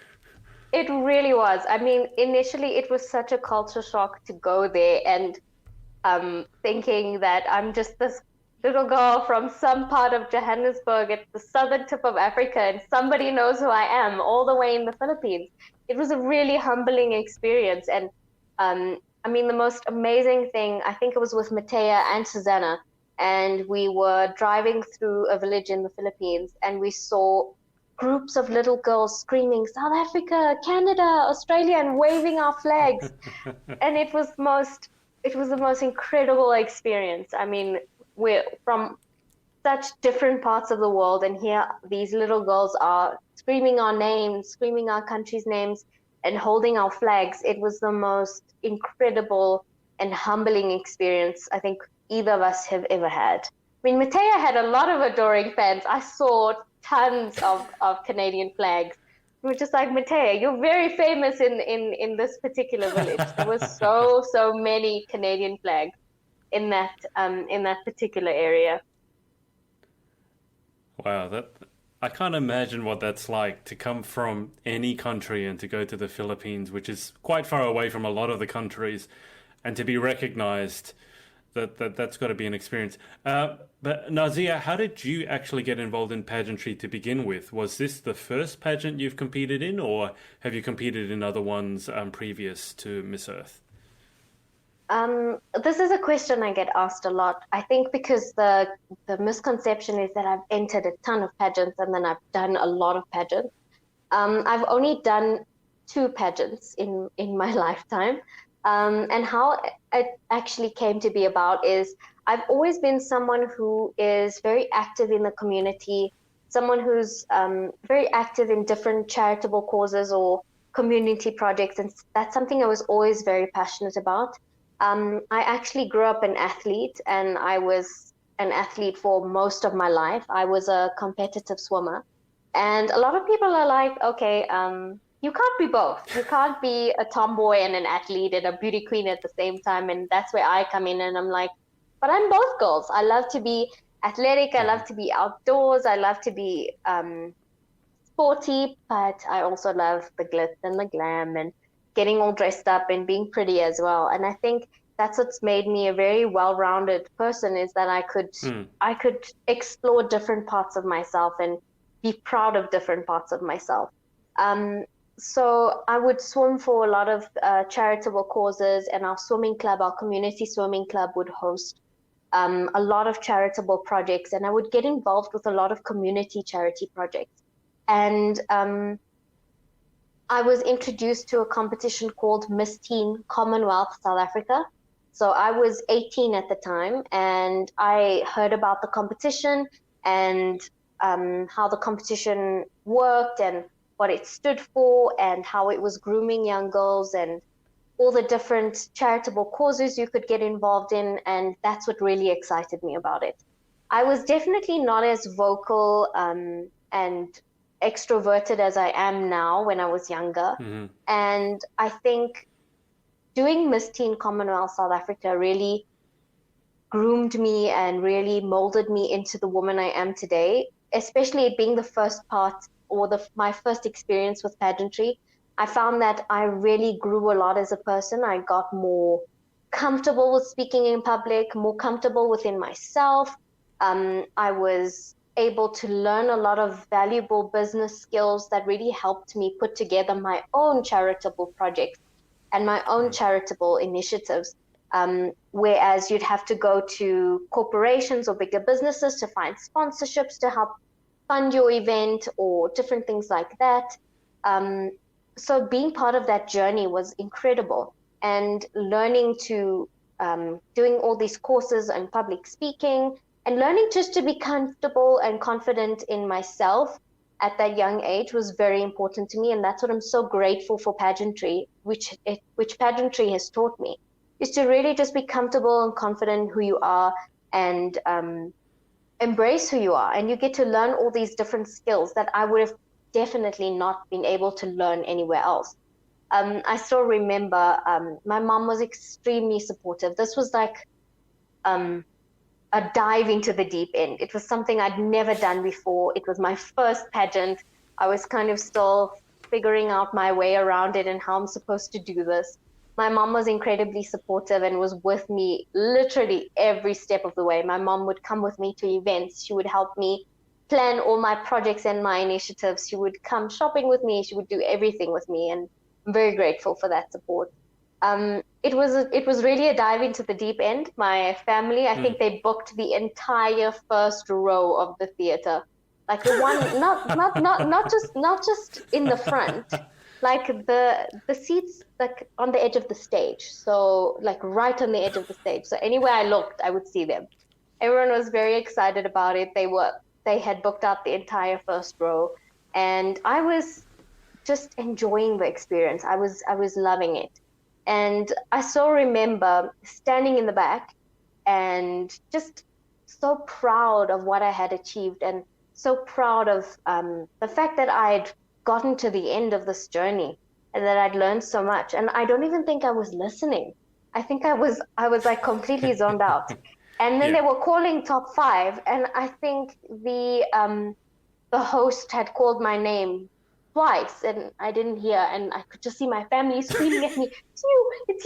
It really was. I mean, initially it was such a culture shock to go there and thinking that I'm just this little girl from some part of Johannesburg at the southern tip of Africa and somebody knows who I am all the way in the Philippines. It was a really humbling experience. And I mean, the most amazing thing, I think it was with Matea and Susanna, and we were driving through a village in the Philippines and we saw groups of little girls screaming, South Africa, Canada, Australia, and waving our flags. And it was the most incredible experience. I mean, we're from such different parts of the world, and here these little girls are screaming our names, screaming our country's names, and holding our flags. It was the most incredible and humbling experience I think either of us have ever had. I mean, Matea had a lot of adoring fans. I saw tons of Canadian flags. We were just like, Matea, you're very famous in this particular village. There was so many Canadian flags in that particular area. Wow, I can't imagine what that's like to come from any country and to go to the Philippines, which is quite far away from a lot of the countries, and to be recognized. That's got to be an experience. But Nazia, how did you actually get involved in pageantry to begin with? Was this the first pageant you've competed in, or have you competed in other ones previous to Miss Earth? This is a question I get asked a lot. I think because the misconception is that I've entered a ton of pageants and then I've done a lot of pageants. I've only done 2 pageants in my lifetime. And how it actually came to be about is I've always been someone who is very active in the community, someone who's very active in different charitable causes or community projects. And that's something I was always very passionate about. I actually grew up an athlete, and I was an athlete for most of my life. I was a competitive swimmer. And a lot of people are like, okay, you can't be both. You can't be a tomboy and an athlete and a beauty queen at the same time. And that's where I come in, and I'm like, but I'm both girls. I love to be athletic. I love to be outdoors. I love to be sporty, but I also love the glitz and the glam and getting all dressed up and being pretty as well. And I think that's what's made me a very well-rounded person, is that I could explore different parts of myself and be proud of different parts of myself. So I would swim for a lot of charitable causes, and our swimming club, our community swimming club, would host a lot of charitable projects, and I would get involved with a lot of community charity projects. And I was introduced to a competition called Miss Teen Commonwealth South Africa. So I was 18 at the time, and I heard about the competition and how the competition worked and what it stood for and how it was grooming young girls and all the different charitable causes you could get involved in. And that's what really excited me about it. I was definitely not as vocal and extroverted as I am now when I was younger. Mm-hmm. And I think doing Miss Teen Commonwealth South Africa really groomed me and really molded me into the woman I am today, especially it being the first part or my first experience with pageantry. I found that I really grew a lot as a person. I got more comfortable with speaking in public, more comfortable within myself. I was able to learn a lot of valuable business skills that really helped me put together my own charitable projects and my own charitable initiatives. Whereas you'd have to go to corporations or bigger businesses to find sponsorships to help fund your event or different things like that. So being part of that journey was incredible, and learning to doing all these courses on public speaking and learning just to be comfortable and confident in myself at that young age was very important to me. And that's what I'm so grateful for pageantry, which pageantry has taught me, is to really just be comfortable and confident in who you are and embrace who you are. And you get to learn all these different skills that I would have definitely not been able to learn anywhere else. I still remember my mom was extremely supportive. This was like a dive into the deep end. It was something I'd never done before. It was my first pageant. I was kind of still figuring out my way around it and how I'm supposed to do this. My mom was incredibly supportive and was with me literally every step of the way. My mom would come with me to events. She would help me plan all my projects and my initiatives. She would come shopping with me. She would do everything with me, and I'm very grateful for that support. It was really a dive into the deep end. My family, I think they booked the entire first row of the theater, like the one, not just in the front, like the seats like on the edge of the stage. So like right on the edge of the stage. So anywhere I looked, I would see them. Everyone was very excited about it. They had booked out the entire first row, and I was just enjoying the experience. I was loving it. And I still remember standing in the back and just so proud of what I had achieved, and so proud of the fact that I'd gotten to the end of this journey and that I'd learned so much. And I don't even think I was listening. I think I was like completely zoned out. And then they were calling top 5, and I think the host had called my name twice, and I didn't hear, and I could just see my family screaming at me, it's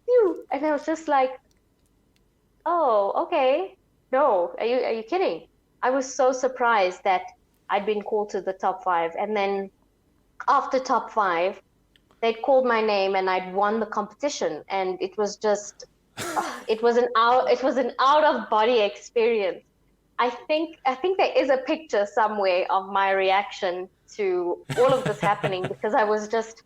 you, and I was just like, oh, okay, no, are you kidding? I was so surprised that I'd been called to the top 5, and then after top 5, they'd called my name and I'd won the competition, and it was just it was an out of body experience. I think there is a picture somewhere of my reaction to all of this happening, because I was just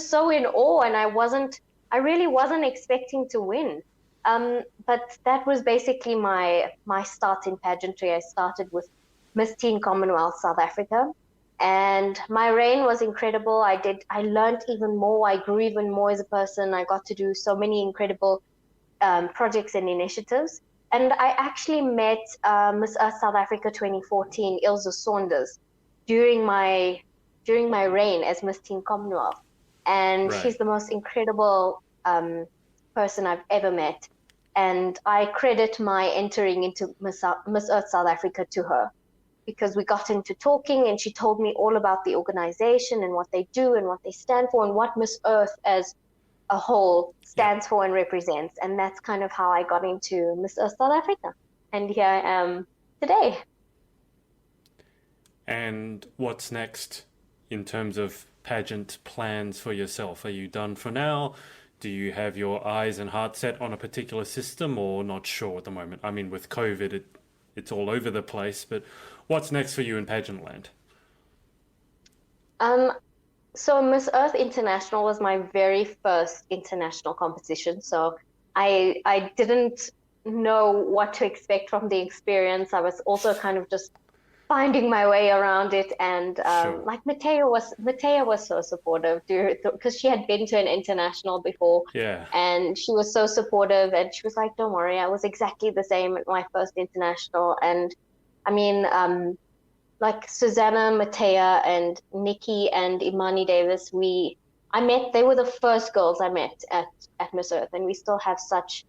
so in awe, and I really wasn't expecting to win. But that was basically my start in pageantry. I started with Miss Teen Commonwealth South Africa, and my reign was incredible. I learned even more. I grew even more as a person. I got to do so many incredible projects and initiatives. And I actually met Miss Earth South Africa 2014, Ilse Saunders, during my reign as Miss Teen Commonwealth. And she's the most incredible person I've ever met. And I credit my entering into Miss Earth South Africa to her, because we got into talking and she told me all about the organization and what they do and what they stand for and what Miss Earth as a whole stands for and represents. And that's kind of how I got into Miss Earth South Africa. And here I am today. And what's next in terms of pageant plans for yourself? Are you done for now? Do you have your eyes and heart set on a particular system, or not sure at the moment? I mean, with COVID, it's all over the place, but what's next for you in pageant land? So Miss Earth International was my very first international competition. So I didn't know what to expect from the experience. I was also kind of just finding my way around it, and like Matea was so supportive, because she had been to an international before, and she was so supportive, and she was like, don't worry, I was exactly the same at my first international. And I mean, like Susanna, Matea, and Nikki and Imani Davis, they were the first girls I met at Miss Earth, and we still have such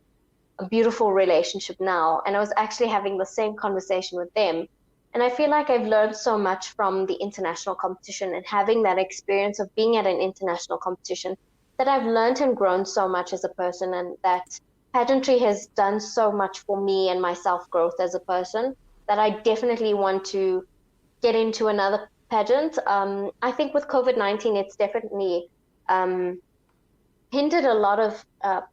a beautiful relationship now. And I was actually having the same conversation with them. And I feel like I've learned so much from the international competition and having that experience of being at an international competition, that I've learned and grown so much as a person, and that pageantry has done so much for me and my self-growth as a person, that I definitely want to get into another pageant. I think with COVID-19, it's definitely hindered a lot of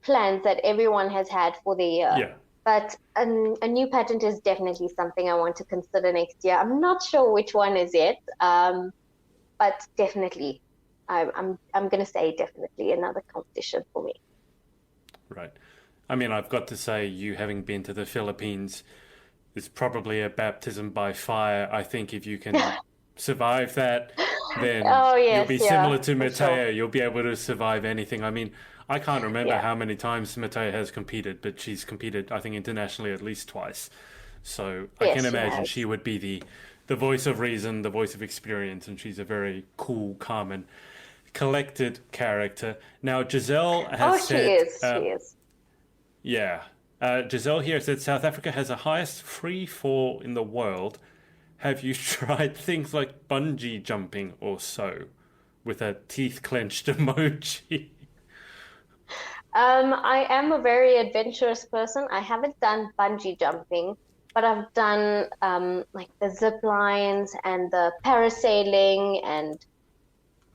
plans that everyone has had for the year. Yeah. But a new pageant is definitely something I want to consider next year. I'm not sure which one is yet, but definitely, I'm going to say definitely another competition for me. Right. I mean, I've got to say, you having been to the Philippines is probably a baptism by fire. I think if you can survive that, then Oh you'll yes, be yeah, similar to for sure. Matea. You'll be able to survive anything. I mean, I can't remember Yeah. how many times Matea has competed, but she's competed, I think, internationally at least twice. So I can Yes, she imagine has. she would be the voice of reason, the voice of experience, and she's a very cool, calm, and collected character. Now, Giselle Oh, has she said, is. She is. yeah, Giselle here said South Africa has the highest free fall in the world. Have you tried things like bungee jumping or so? With a teeth clenched emoji. I am a very adventurous person. I haven't done bungee jumping, but I've done like the zip lines and the parasailing and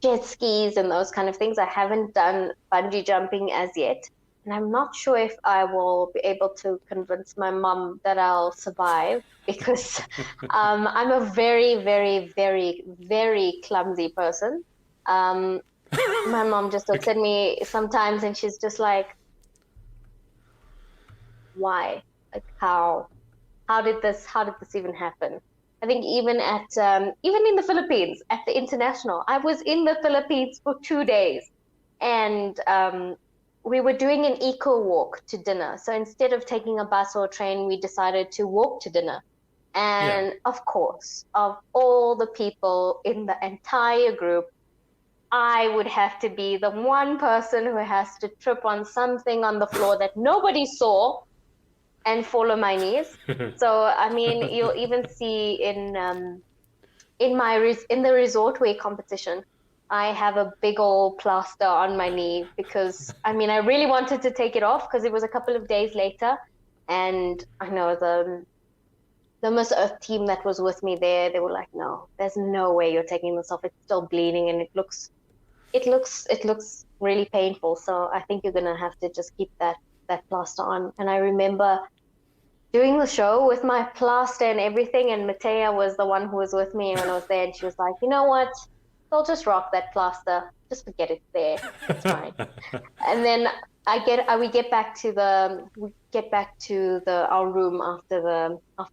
jet skis and those kind of things. I haven't done bungee jumping as yet. And I'm not sure if I will be able to convince my mom that I'll survive because I'm a very, very, very, very clumsy person. Um, my mom just looks Okay. at me sometimes and she's just like, why? Like how did this even happen? I think even in the Philippines at the international, I was in the Philippines for 2 days, and we were doing an eco walk to dinner. So instead of taking a bus or a train, we decided to walk to dinner. Yeah. And of course, of all the people in the entire group, I would have to be the one person who has to trip on something on the floor that nobody saw and fall on my knees. So I mean, you'll even see in the resort wear competition, I have a big old plaster on my knee because I mean I really wanted to take it off because it was a couple of days later, and I know the Miss Earth team that was with me there, they were like, no, there's no way you're taking this off. It's still bleeding and it looks really painful. So I think you're gonna have to just keep that plaster on. And I remember doing the show with my plaster and everything, and Matea was the one who was with me when I was there, and she was like, you know what? I'll just rock that plaster. Just forget it's there. It's fine. And then we get back to our room after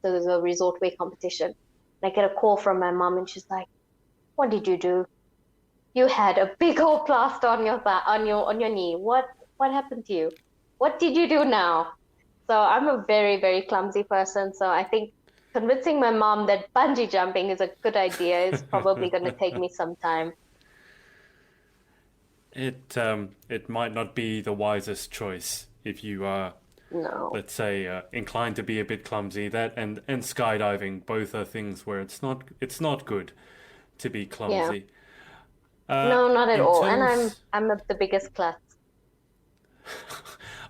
the resort wear competition. And I get a call from my mom, and she's like, "What did you do? You had a big old plaster on your knee. What happened to you? What did you do now?" So I'm a very, very clumsy person. So I think convincing my mom that bungee jumping is a good idea is probably going to take me some time. It might not be the wisest choice if you are, No. let's say, inclined to be a bit clumsy. That and skydiving, both are things where it's not good to be clumsy. No, not at In all. terms, And I'm the biggest klutz.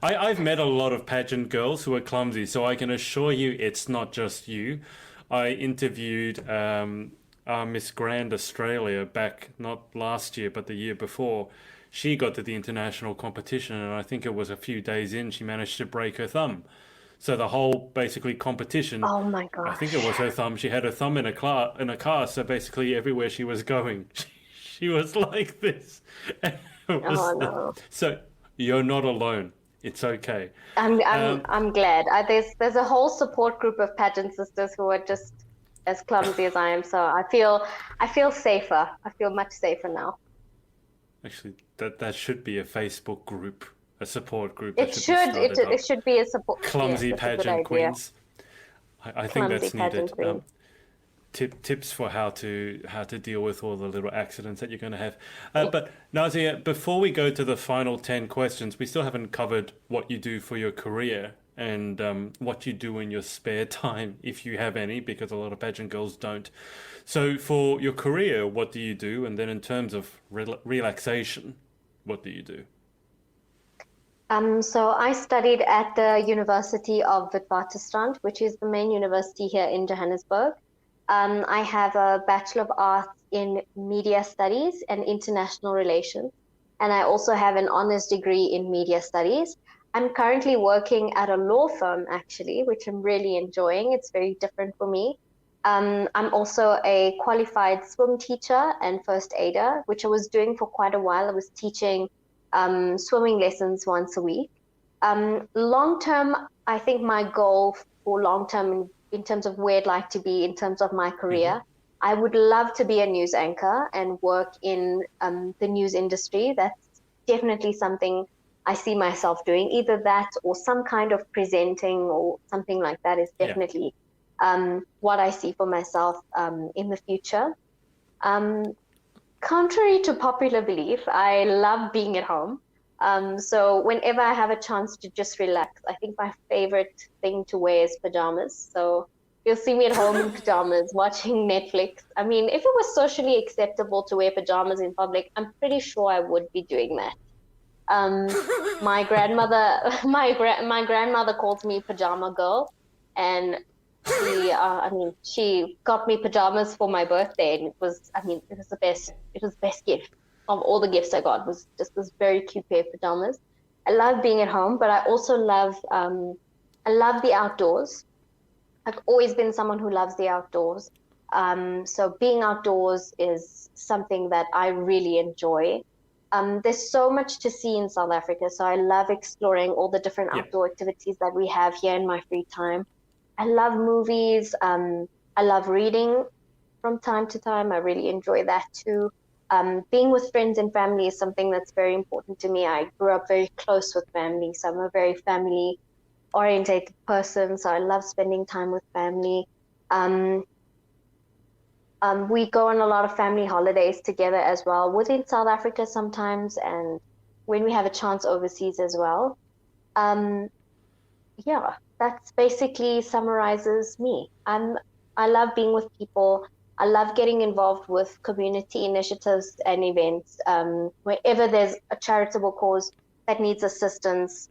I've met a lot of pageant girls who are clumsy, so I can assure you it's not just you. I interviewed Miss Grand Australia back, not last year, but the year before. She got to the international competition, and I think it was a few days in, she managed to break her thumb. So the whole basically competition, Oh my I think it gosh. was her thumb. She had her thumb in a car, so basically everywhere she was going, she was like this. And it Oh was, no. so you're not alone. It's okay. I'm Um, I'm glad. There's a whole support group of pageant sisters who are just as clumsy as I am. So I feel safer. I feel much safer now. Actually, that should be a Facebook group, a support group that It should be should started it up. should be a support. Yes, Clumsy that's a good pageant idea. queens. I think Clumsy that's needed. pageant queen. Tips for how to deal with all the little accidents that you're going to have. But Nazia, before we go to the final 10 questions, we still haven't covered what you do for your career and what you do in your spare time, if you have any, because a lot of pageant girls don't. So for your career, what do you do? And then in terms of relaxation, what do you do? So I studied at the University of Witwatersrand, which is the main university here in Johannesburg. I have a Bachelor of Arts in Media Studies and International Relations, and I also have an honors degree in Media Studies. I'm currently working at a law firm, actually, which I'm really enjoying. It's very different for me. I'm also a qualified swim teacher and first aider, which I was doing for quite a while. I was teaching swimming lessons once a week. Long term, I think my goal for long term in terms of where I'd like to be in terms of my career, I would love to be a news anchor and work in the news industry. That's definitely something I see myself doing. Either that or some kind of presenting or something like that is definitely what I see for myself in the future. Contrary to popular belief, I love being at home. So whenever I have a chance to just relax, I think my favorite thing to wear is pajamas. So you'll see me at home in pajamas watching Netflix. I mean, if it was socially acceptable to wear pajamas in public, I'm pretty sure I would be doing that. My grandmother, my grandmother calls me pajama girl, and she got me pajamas for my birthday, and it was the best gift of all the gifts I got. Was just this very cute pair of pajamas. I love being at home, but I also love the outdoors. I've always been someone who loves the outdoors. So being outdoors is something that I really enjoy. There's so much to see in South Africa, so I love exploring all the different outdoor activities that we have here in my free time. I love movies. I love reading from time to time. I really enjoy that too. Being with friends and family is something that's very important to me. I grew up very close with family, so I'm a very family-oriented person, so I love spending time with family. We go on a lot of family holidays together as well, within South Africa sometimes, and when we have a chance overseas as well. That's basically summarizes me. I love being with people. I love getting involved with community initiatives and events. Wherever there's a charitable cause that needs assistance,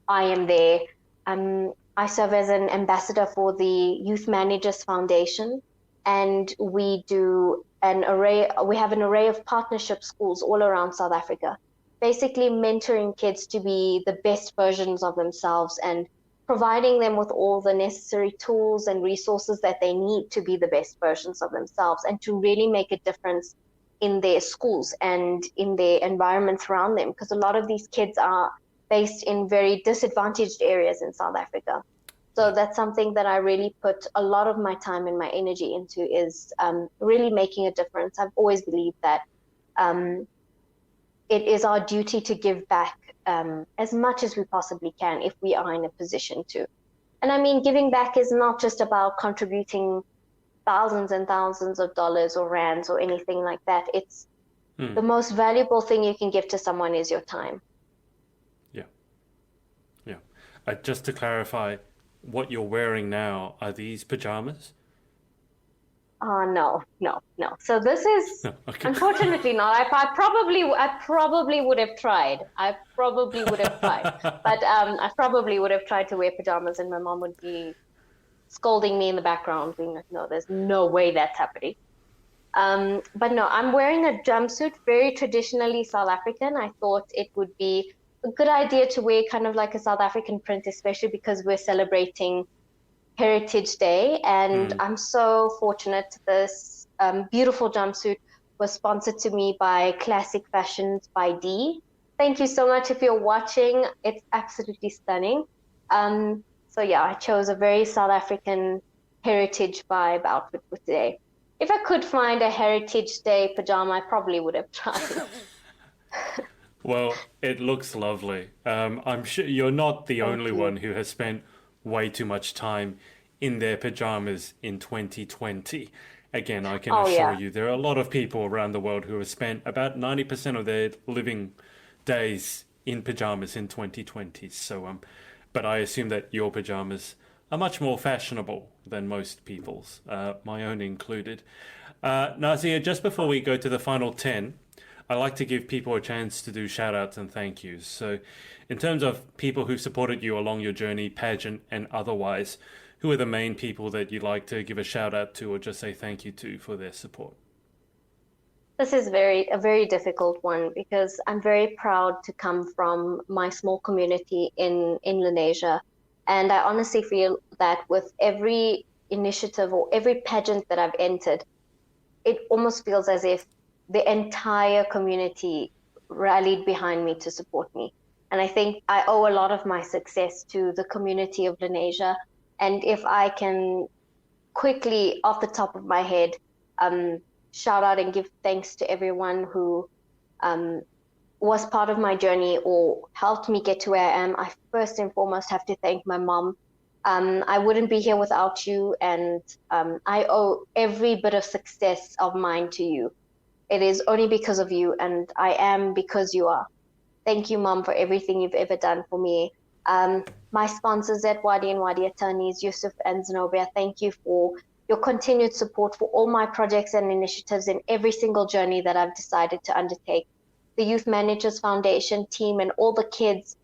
I am there. I serve as an ambassador for the Youth Managers Foundation, and we have an array of partnership schools all around South Africa, basically mentoring kids to be the best versions of themselves and providing them with all the necessary tools and resources that they need to be the best versions of themselves and to really make a difference in their schools and in their environments around them. Because a lot of these kids are based in very disadvantaged areas in South Africa. So that's something that I really put a lot of my time and my energy into, is really making a difference. I've always believed that it is our duty to give back as much as we possibly can if we are in a position to. And I mean, giving back is not just about contributing thousands and thousands of dollars or rands or anything like that. It's the most valuable thing you can give to someone is your time. Yeah. Just to clarify, what you're wearing now, are these pajamas? No. So this is unfortunately not. I probably would have tried. But I probably would have tried to wear pajamas, and my mom would be scolding me in the background, being like, "No, there's no way that's happening." But no, I'm wearing a jumpsuit, very traditionally South African. I thought it would be a good idea to wear kind of like a South African print, especially because we're celebrating Heritage Day, and I'm so fortunate. This beautiful jumpsuit was sponsored to me by Classic Fashions by Dee. Thank you so much if you're watching. It's absolutely stunning. So yeah, I chose a very South African heritage vibe outfit for today. If I could find a Heritage Day pajama, I probably would have tried. Well, it looks lovely. I'm sure you're not the only one who has spent way too much time in their pajamas in 2020. Again, I can assure you there are a lot of people around the world who have spent about 90% of their living days in pajamas in 2020. So, but I assume that your pajamas are much more fashionable than most people's, my own included. Nazia, just before we go to the final 10, I like to give people a chance to do shout outs and thank yous. So in terms of people who supported you along your journey, pageant and otherwise, who are the main people that you'd like to give a shout out to or just say thank you to for their support? This is a very difficult one, because I'm very proud to come from my small community in Indonesia. And I honestly feel that with every initiative or every pageant that I've entered, it almost feels as if the entire community rallied behind me to support me. And I think I owe a lot of my success to the community of Lenasia. And if I can quickly, off the top of my head, shout out and give thanks to everyone who was part of my journey or helped me get to where I am, I first and foremost have to thank my mom. I wouldn't be here without you, and I owe every bit of success of mine to you. It is only because of you, and I am because you are. Thank you, Mom, for everything you've ever done for me. My sponsors at Wadee and Wadee Attorneys, Yusuf and Zenobia, thank you for your continued support for all my projects and initiatives in every single journey that I've decided to undertake. The Youth Managers Foundation team and all the kids,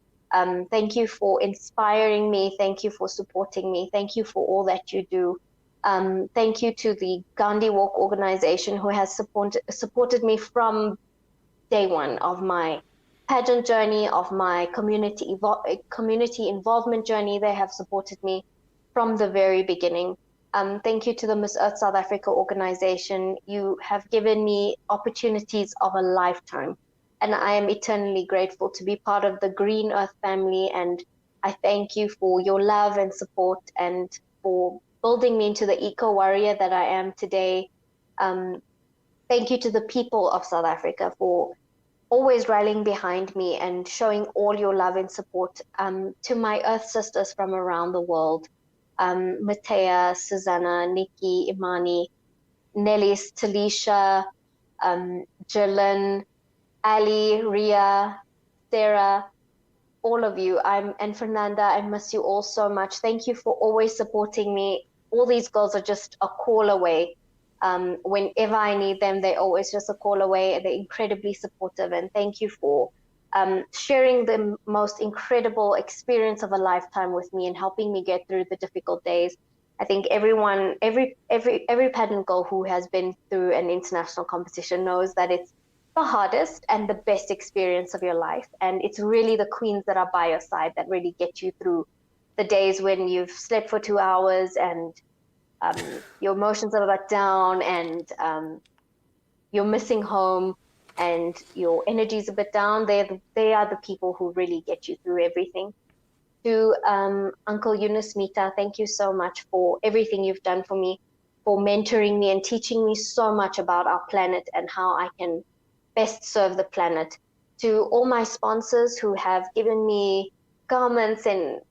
thank you for inspiring me. Thank you for supporting me. Thank you for all that you do. Thank you to the Gandhi Walk organization who has supported me from day one of my pageant journey, of my community involvement journey. They have supported me from the very beginning. Thank you to the Miss Earth South Africa organization. You have given me opportunities of a lifetime, and I am eternally grateful to be part of the Green Earth family. And I thank you for your love and support and for building me into the eco warrior that I am today. Thank you to the people of South Africa for always rallying behind me and showing all your love and support. To my Earth sisters from around the world, Matea, Susanna, Nikki, Imani, Nellis, Talisha, Jalen, Ali, Ria, Sarah, all of you. And Fernanda, I miss you all so much. Thank you for always supporting me. All these girls are just a call away. Whenever I need them, they're always just a call away. They're incredibly supportive. And thank you for sharing the most incredible experience of a lifetime with me and helping me get through the difficult days. I think everyone, every pageant girl who has been through an international competition knows that it's the hardest and the best experience of your life. And it's really the queens that are by your side that really get you through the days when you've slept for 2 hours and your emotions are a bit down and you're missing home and your energy is a bit down. They are the people who really get you through everything. To Uncle Yunus Mita, thank you so much for everything you've done for me, for mentoring me and teaching me so much about our planet and how I can best serve the planet. To all my sponsors who have given me garments and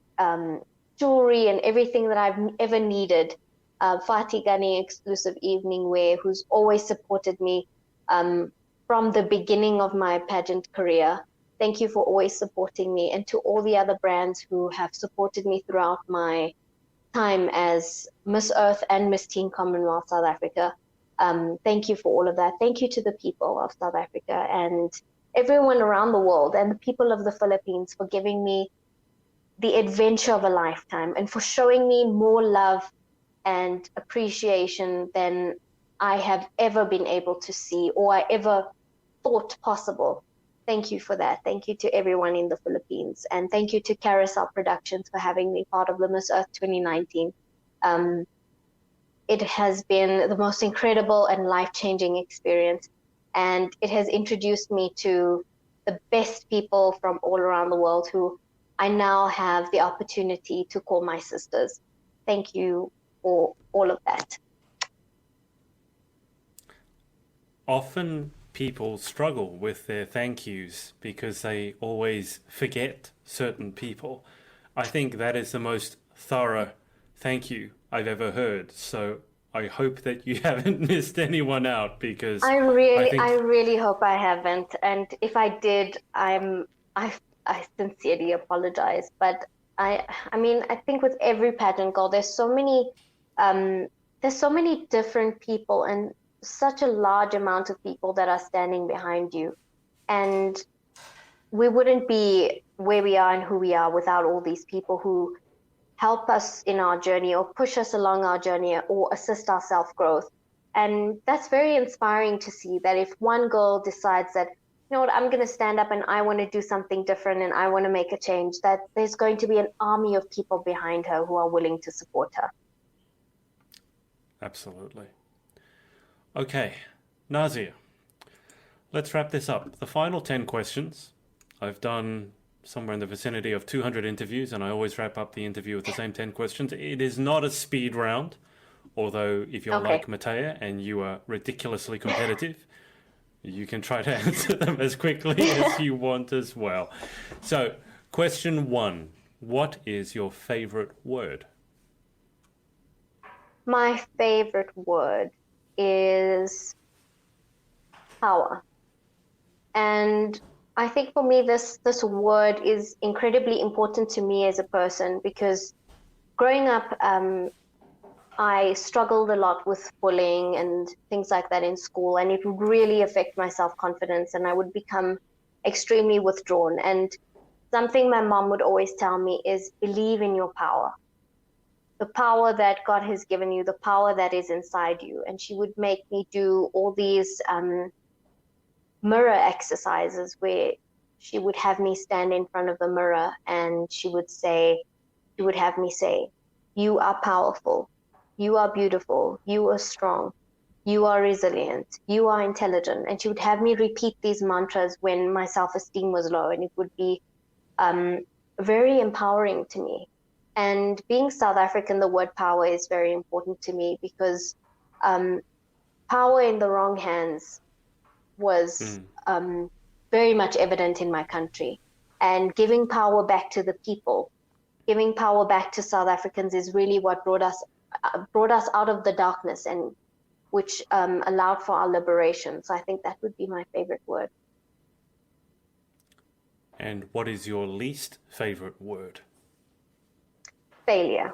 jewelry and everything that I've ever needed. Fatih Ghani Exclusive Evening Wear, who's always supported me from the beginning of my pageant career. Thank you for always supporting me. And to all the other brands who have supported me throughout my time as Miss Earth and Miss Teen Commonwealth South Africa. Thank you for all of that. Thank you to the people of South Africa and everyone around the world and the people of the Philippines for giving me the adventure of a lifetime and for showing me more love and appreciation than I have ever been able to see or I ever thought possible. Thank you for that. Thank you to everyone in the Philippines. And thank you to Carousel Productions for having me part of the Miss Earth 2019. It has been the most incredible and life-changing experience. And it has introduced me to the best people from all around the world who I now have the opportunity to call my sisters. Thank you for all of that. Often people struggle with their thank yous because they always forget certain people. I think that is the most thorough thank you I've ever heard. So I hope that you haven't missed anyone out because I really hope I haven't. And if I did, I sincerely apologize. But I mean, I think with every pageant girl, there's so many different people and such a large amount of people that are standing behind you. And we wouldn't be where we are and who we are without all these people who help us in our journey or push us along our journey or assist our self-growth. And that's very inspiring to see that if one girl decides that, you know what, I'm going to stand up and I want to do something different and I want to make a change, that there's going to be an army of people behind her who are willing to support her. Absolutely. Okay, Nazia, let's wrap this up. The final 10 questions. I've done somewhere in the vicinity of 200 interviews, and I always wrap up the interview with the same 10 questions. It is not a speed round, although if you're like Matea and you are ridiculously competitive, you can try to answer them as quickly as you want as well. So, question 1. What is your favorite word? My favorite word is power. And I think for me, this word is incredibly important to me as a person, because growing up, I struggled a lot with bullying and things like that in school, and it would really affect my self-confidence, and I would become extremely withdrawn. And something my mom would always tell me is believe in your power. The power that God has given you, the power that is inside you. And she would make me do all these mirror exercises where she would have me stand in front of the mirror, and she would have me say, you are powerful, you are beautiful, you are strong, you are resilient, you are intelligent. And she would have me repeat these mantras when my self-esteem was low, and it would be very empowering to me. And being South African, the word power is very important to me, because power in the wrong hands was very much evident in my country. And giving power back to the people, giving power back to South Africans is really what brought us out of the darkness, and which allowed for our liberation. So I think that would be my favorite word. And what is your least favorite word? Failure.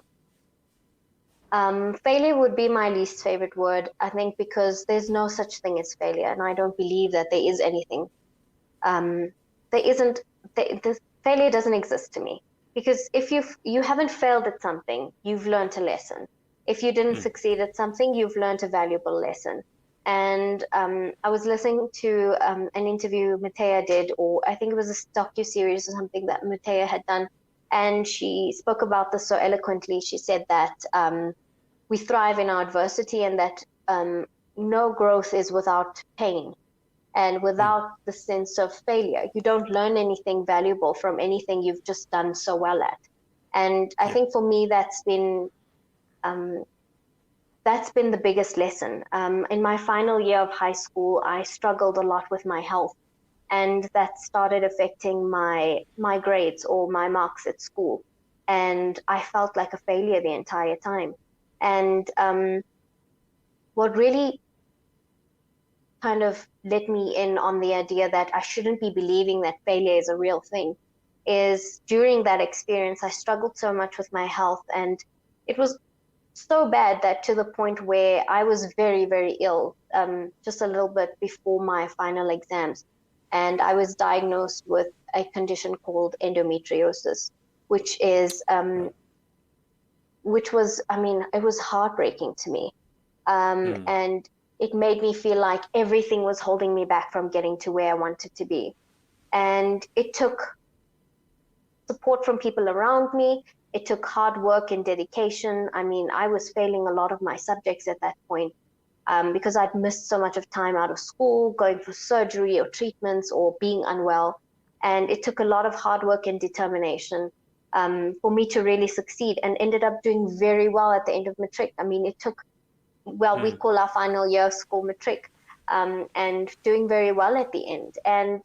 Failure would be my least favorite word, I think, because there's no such thing as failure, and I don't believe that there is anything. The failure doesn't exist to me, because if you haven't failed at something, you've learned a lesson. If you didn't succeed at something, you've learned a valuable lesson. And I was listening to an interview Matea did, or I think it was a docu-series or something that Matea had done, and she spoke about this so eloquently. She said that we thrive in our adversity, and that no growth is without pain. And without the sense of failure, you don't learn anything valuable from anything you've just done so well at. And I think for me, that's been the biggest lesson. In my final year of high school, I struggled a lot with my health, and that started affecting my grades or my marks at school. And I felt like a failure the entire time. And what really kind of let me in on the idea that I shouldn't be believing that failure is a real thing is during that experience, I struggled so much with my health, and it was so bad that to the point where I was very, very ill just a little bit before my final exams. And I was diagnosed with a condition called endometriosis, which was, it was heartbreaking to me. And it made me feel like everything was holding me back from getting to where I wanted to be. And it took support from people around me. It took hard work and dedication. I mean, I was failing a lot of my subjects at that point because I'd missed so much of time out of school, going through surgery or treatments or being unwell. And it took a lot of hard work and determination for me to really succeed, and ended up doing very well at the end of matric. I mean, it took, we call our final year of school matric, and doing very well at the end. And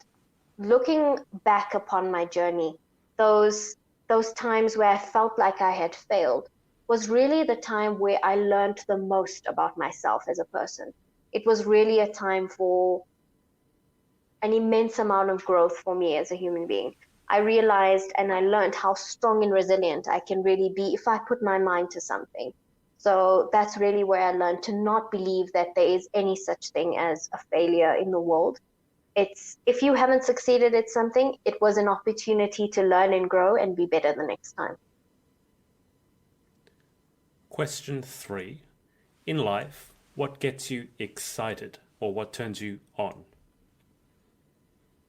looking back upon my journey, those times where I felt like I had failed was really the time where I learned the most about myself as a person. It was really a time for an immense amount of growth for me as a human being. I realized and I learned how strong and resilient I can really be if I put my mind to something. So that's really where I learned to not believe that there is any such thing as a failure in the world. It's, if you haven't succeeded at something, it was an opportunity to learn and grow and be better the next time. Question 3. In life, what gets you excited, or what turns you on?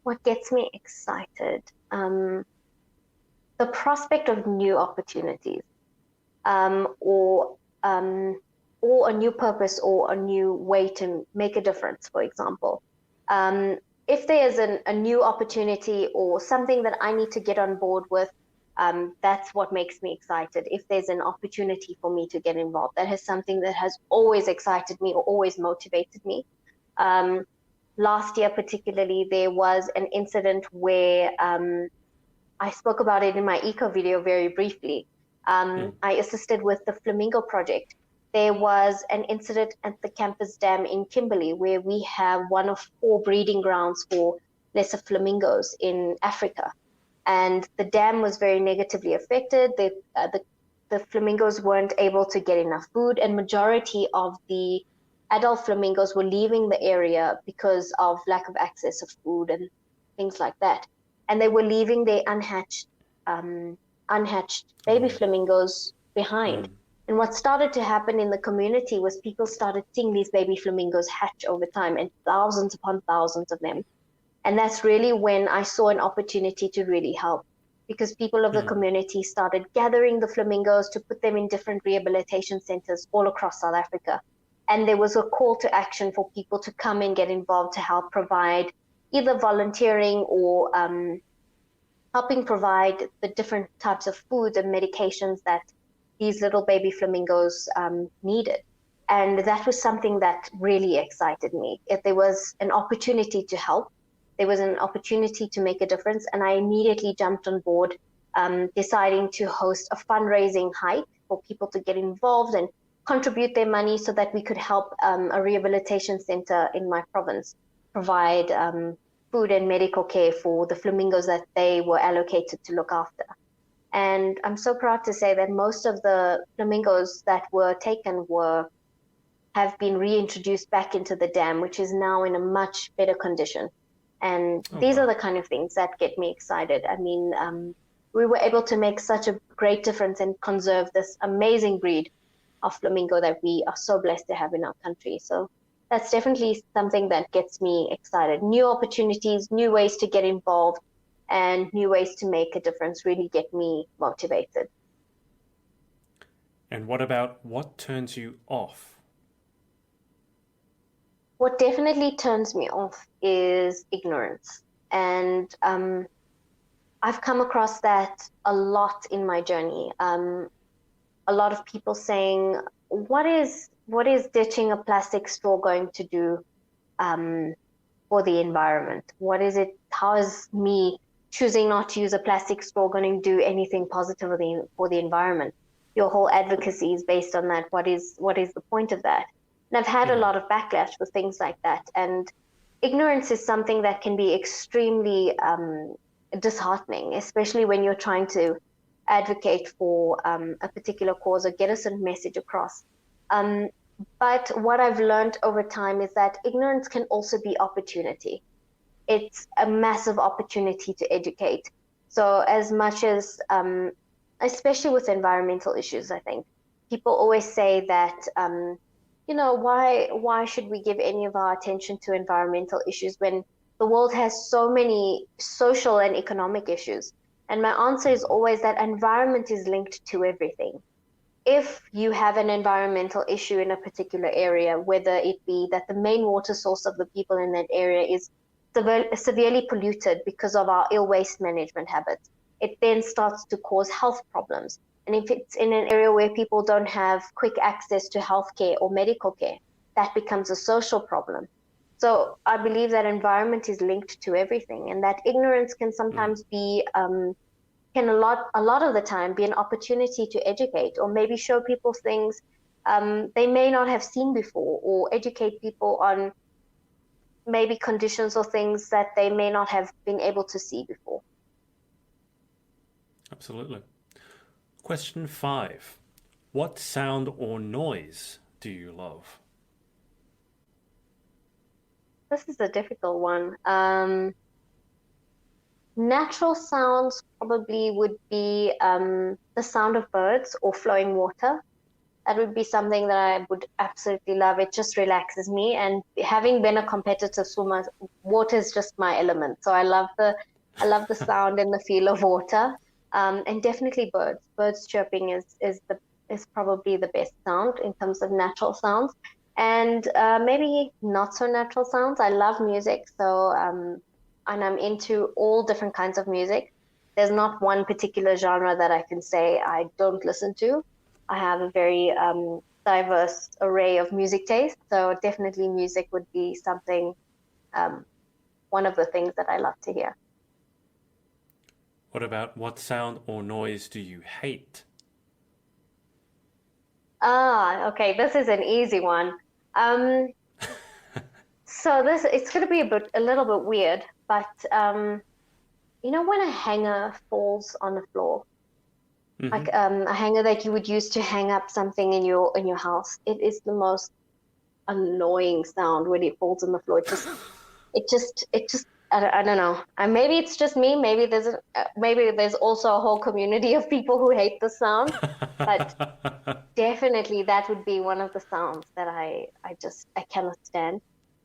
What gets me excited? The prospect of new opportunities, or a new purpose, or a new way to make a difference, for example. if there is a new opportunity or something that I need to get on board with, that's what makes me excited. If there's an opportunity for me to get involved, that is something that has always excited me or always motivated me. Last year, particularly, there was an incident where I spoke about it in my eco video very briefly. I assisted with the Flamingo Project. There was an incident at the Campus Dam in Kimberley where we have one of 4 breeding grounds for lesser flamingos in Africa. And the dam was very negatively affected. The flamingos weren't able to get enough food, and majority of the adult flamingos were leaving the area because of lack of access of food and things like that. And they were leaving their unhatched baby flamingos behind. And what started to happen in the community was people started seeing these baby flamingos hatch over time, and thousands upon thousands of them. And that's really when I saw an opportunity to really help, because people of the community started gathering the flamingos to put them in different rehabilitation centers all across South Africa. And there was a call to action for people to come and get involved to help provide either volunteering or helping provide the different types of foods and medications that these little baby flamingos needed. And that was something that really excited me. If there was an opportunity to help, there was an opportunity to make a difference, and I immediately jumped on board, deciding to host a fundraising hike for people to get involved and contribute their money so that we could help a rehabilitation center in my province provide food and medical care for the flamingos that they were allocated to look after. And I'm so proud to say that most of the flamingos that were taken have been reintroduced back into the dam, which is now in a much better condition. And these are the kind of things that get me excited. I mean, we were able to make such a great difference and conserve this amazing breed of flamingo that we are so blessed to have in our country. So that's definitely something that gets me excited. New opportunities, new ways to get involved, and new ways to make a difference really get me motivated. And what turns you off? What definitely turns me off is ignorance. And I've come across that a lot in my journey. A lot of people saying, what is ditching a plastic straw going to do for the environment? How is me choosing not to use a plastic straw going to do anything positive for the environment? Your whole advocacy is based on that. What is the point of that? And I've had a lot of backlash with things like that. And ignorance is something that can be extremely disheartening, especially when you're trying to advocate for a particular cause or get a certain message across. But what I've learned over time is that ignorance can also be opportunity. It's a massive opportunity to educate. So as much as, especially with environmental issues, I think, people always say that, why should we give any of our attention to environmental issues when the world has so many social and economic issues? And my answer is always that environment is linked to everything. If you have an environmental issue in a particular area, whether it be that the main water source of the people in that area is severely polluted because of our ill waste management habits, it then starts to cause health problems. And if it's in an area where people don't have quick access to healthcare or medical care, that becomes a social problem. So I believe that environment is linked to everything, and that ignorance can sometimes be, a lot of the time be an opportunity to educate or maybe show people things they may not have seen before, or educate people on maybe conditions or things that they may not have been able to see before. Absolutely. Question 5. What sound or noise do you love? This is a difficult one. Natural sounds probably would be the sound of birds or flowing water. That would be something that I would absolutely love. It just relaxes me. And having been a competitive swimmer, water is just my element. So I love the sound and the feel of water. And definitely birds. Birds chirping is probably the best sound in terms of natural sounds. and maybe not so natural sounds. I love music, so and I'm into all different kinds of music. There's not one particular genre that I can say I don't listen to. I have a very diverse array of music tastes, so definitely music would be something, one of the things that I love to hear. What about what sound or noise do you hate? Okay, this is an easy one. So it's going to be a little bit weird, but you know when a hanger falls on the floor, like a hanger that you would use to hang up something in your house, it is the most annoying sound when it falls on the floor. It just I don't know. Maybe it's just me. Maybe there's also a whole community of people who hate the sound, but definitely that would be one of the sounds that I cannot stand.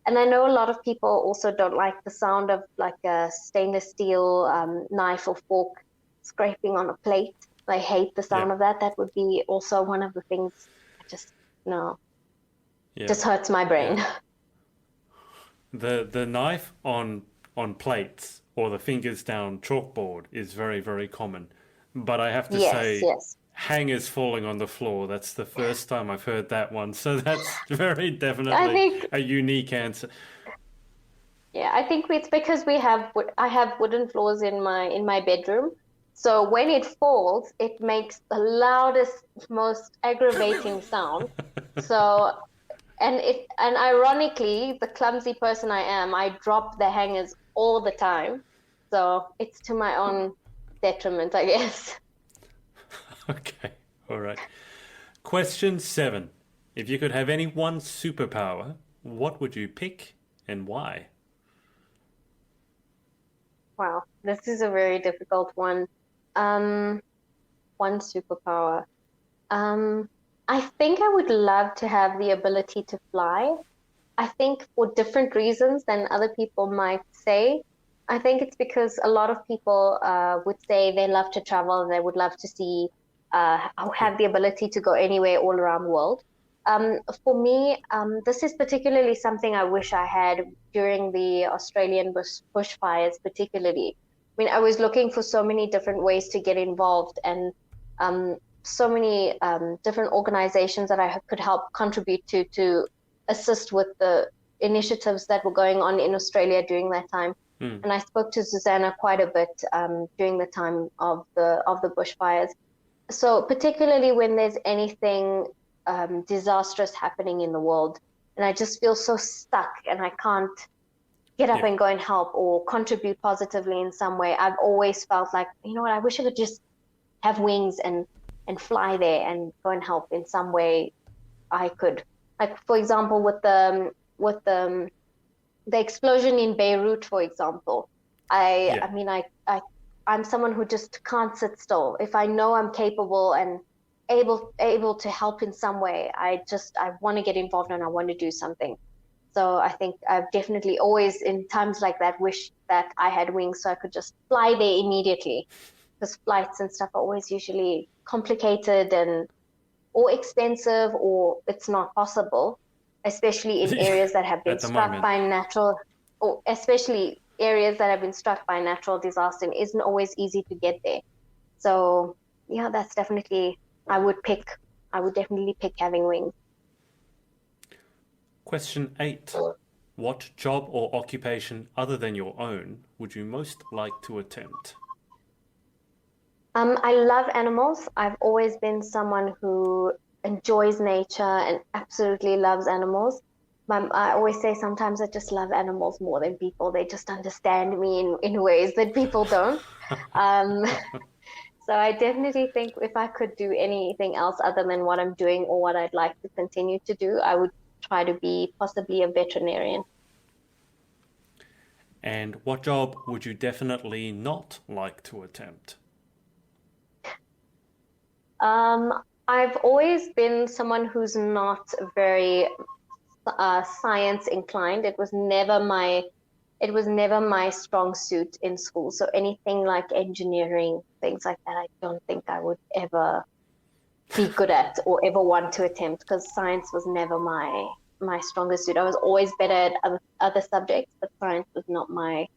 And I know a lot of people also don't like the sound of like a stainless steel knife or fork scraping on a plate. I hate the sound of that. That would be also one of the things I just, no, just hurts my brain. Yeah. The knife on plates or the fingers down chalkboard is very, very common. But I have to say, hangers falling on the floor, that's the first time I've heard that one. So that's very definitely a unique answer. Yeah, I think it's because I have wooden floors in my bedroom. So when it falls, it makes the loudest, most aggravating sound. So, and ironically, the clumsy person I am, I drop the hangers all the time. So it's to my own detriment, I guess. Okay, all right. Question 7. If you could have any one superpower, what would you pick and why? Wow, this is a very difficult one. One superpower. I think I would love to have the ability to fly. I think for different reasons than other people might say. I think it's because a lot of people would say they love to travel and they would love to see, have the ability to go anywhere all around the world. For me, this is particularly something I wish I had during the Australian bushfires, particularly. I mean, I was looking for so many different ways to get involved and so many different organizations that I could help contribute to assist with the initiatives that were going on in Australia during that time. And I spoke to Susanna quite a bit during the time of the bushfires. So particularly when there's anything disastrous happening in the world, and I just feel so stuck and I can't get up and go and help or contribute positively in some way. I've always felt like, you know what, I wish I could just have wings and fly there and go and help in some way I could. Like, for example, with the explosion in Beirut, for example, I'm someone who just can't sit still. If I know I'm capable and able to help in some way, I want to get involved and I want to do something. So I think I've definitely always, in times like that, wished that I had wings so I could just fly there immediately. Because flights and stuff are always usually complicated or expensive, or it's not possible, especially in areas that have been struck by natural, or especially areas that have been struck by natural disaster. It isn't always easy to get there. So yeah, that's definitely, I would definitely pick having wings. Question 8. What job or occupation other than your own would you most like to attempt? I love animals. I've always been someone who enjoys nature and absolutely loves animals. I always say sometimes I just love animals more than people. They just understand me in ways that people don't. So I definitely think if I could do anything else other than what I'm doing or what I'd like to continue to do, I would try to be possibly a veterinarian. And what job would you definitely not like to attempt? I've always been someone who's not very science inclined. It was never my strong suit in school. So anything like engineering, things like that, I don't think I would ever be good at or ever want to attempt, because science was never my strongest suit. I was always better at other subjects, but science was not my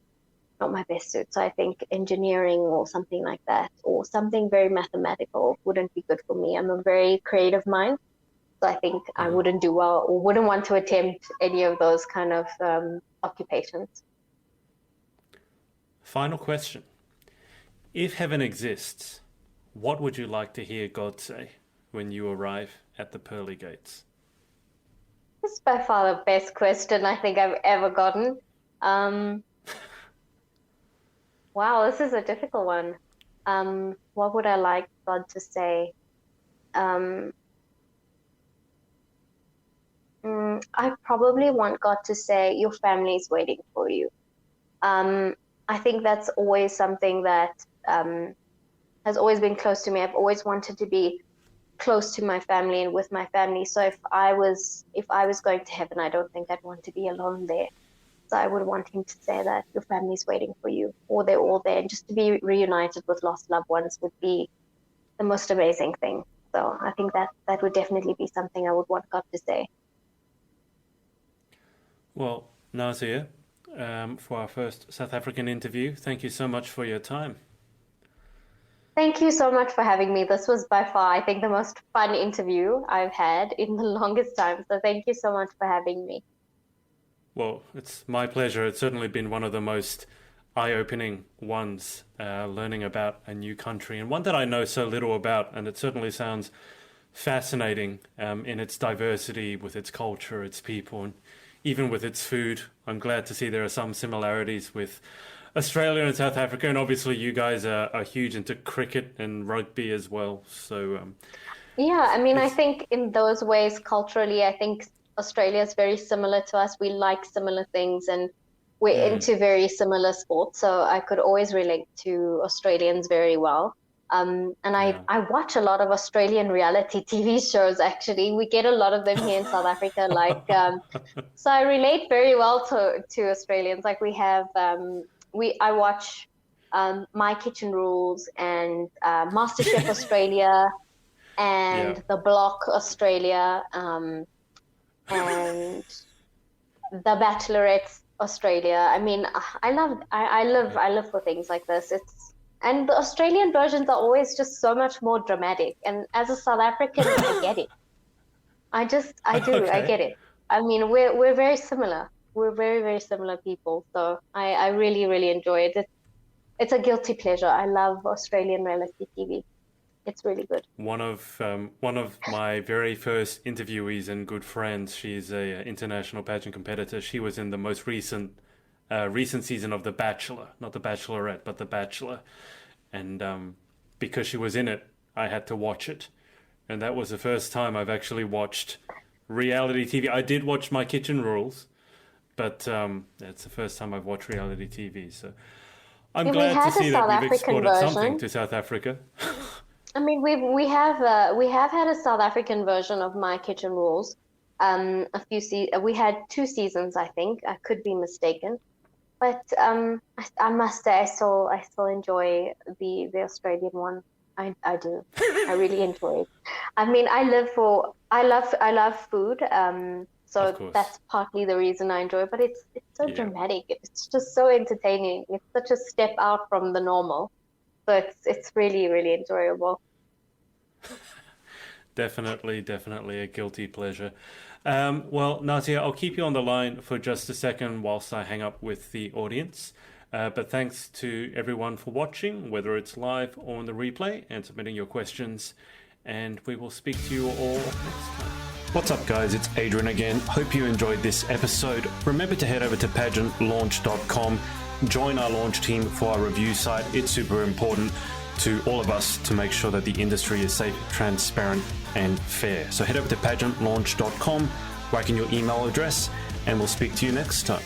best suit. So I think engineering or something like that, or something very mathematical, wouldn't be good for me. I'm a very creative mind, so I think I wouldn't do well, or wouldn't want to attempt any of those kind of occupations. Final question. If heaven exists, what would you like to hear God say when you arrive at the pearly gates? This is by far the best question I think I've ever gotten. Wow, this is a difficult one. What would I like God to say? I probably want God to say, your family is waiting for you. I think that's always something that has always been close to me. I've always wanted to be close to my family and with my family. So if I was going to heaven, I don't think I'd want to be alone there. So I would want him to say that your family's waiting for you, or they're all there. And just to be reunited with lost loved ones would be the most amazing thing. So I think that would definitely be something I would want God to say. Well, Nazia, for our first South African interview, thank you so much for your time. Thank you so much for having me. This was by far, I think, the most fun interview I've had in the longest time. So thank you so much for having me. Well, it's my pleasure. It's certainly been one of the most eye-opening ones, learning about a new country, and one that I know so little about, and it certainly sounds fascinating in its diversity, with its culture, its people, and even with its food. I'm glad to see there are some similarities with Australia and South Africa, and obviously you guys are huge into cricket and rugby as well. So yeah, I mean, I think in those ways, culturally, I think Australia is very similar to us. We like similar things, and we're into very similar sports. So I could always relate to Australians very well. And I watch a lot of Australian reality TV shows, actually. We get a lot of them here in South Africa. So I relate very well to Australians. Like we have, I watch My Kitchen Rules and MasterChef Australia and The Block Australia. And The Bachelorette Australia. I mean, I live for things like this. And the Australian versions are always just so much more dramatic. And as a South African, I get it. I get it. I mean, we're very similar. We're very, very similar people. So I really, really enjoy it. It's a guilty pleasure. I love Australian reality TV. It's really good. One of my very first interviewees and good friends, she's a international pageant competitor. She was in the most recent season of The Bachelor, not The Bachelorette, but The Bachelor. And because she was in it, I had to watch it. And that was the first time I've actually watched reality TV. I did watch My Kitchen Rules, but it's the first time I've watched reality TV. So I'm glad to see that we've exported something to South Africa. I mean, we have had a South African version of My Kitchen Rules. We had 2 seasons, I think. I could be mistaken, but I must say I still enjoy the Australian one. I do. I really enjoy it. I mean, I love food. So that's partly the reason I enjoy it. But it's so dramatic. It's just so entertaining. It's such a step out from the normal. So it's really, really enjoyable. Definitely a guilty pleasure. Well, Nazia, I'll keep you on the line for just a second whilst I hang up with the audience. But thanks to everyone for watching, whether it's live or on the replay, and submitting your questions. And we will speak to you all next time. What's up, guys? It's Adrian again. Hope you enjoyed this episode. Remember to head over to pageantlaunch.com. Join our launch team for our review site. It's super important to all of us to make sure that the industry is safe, transparent, and fair. So head over to pageantlaunch.com, write in your email address, and we'll speak to you next time.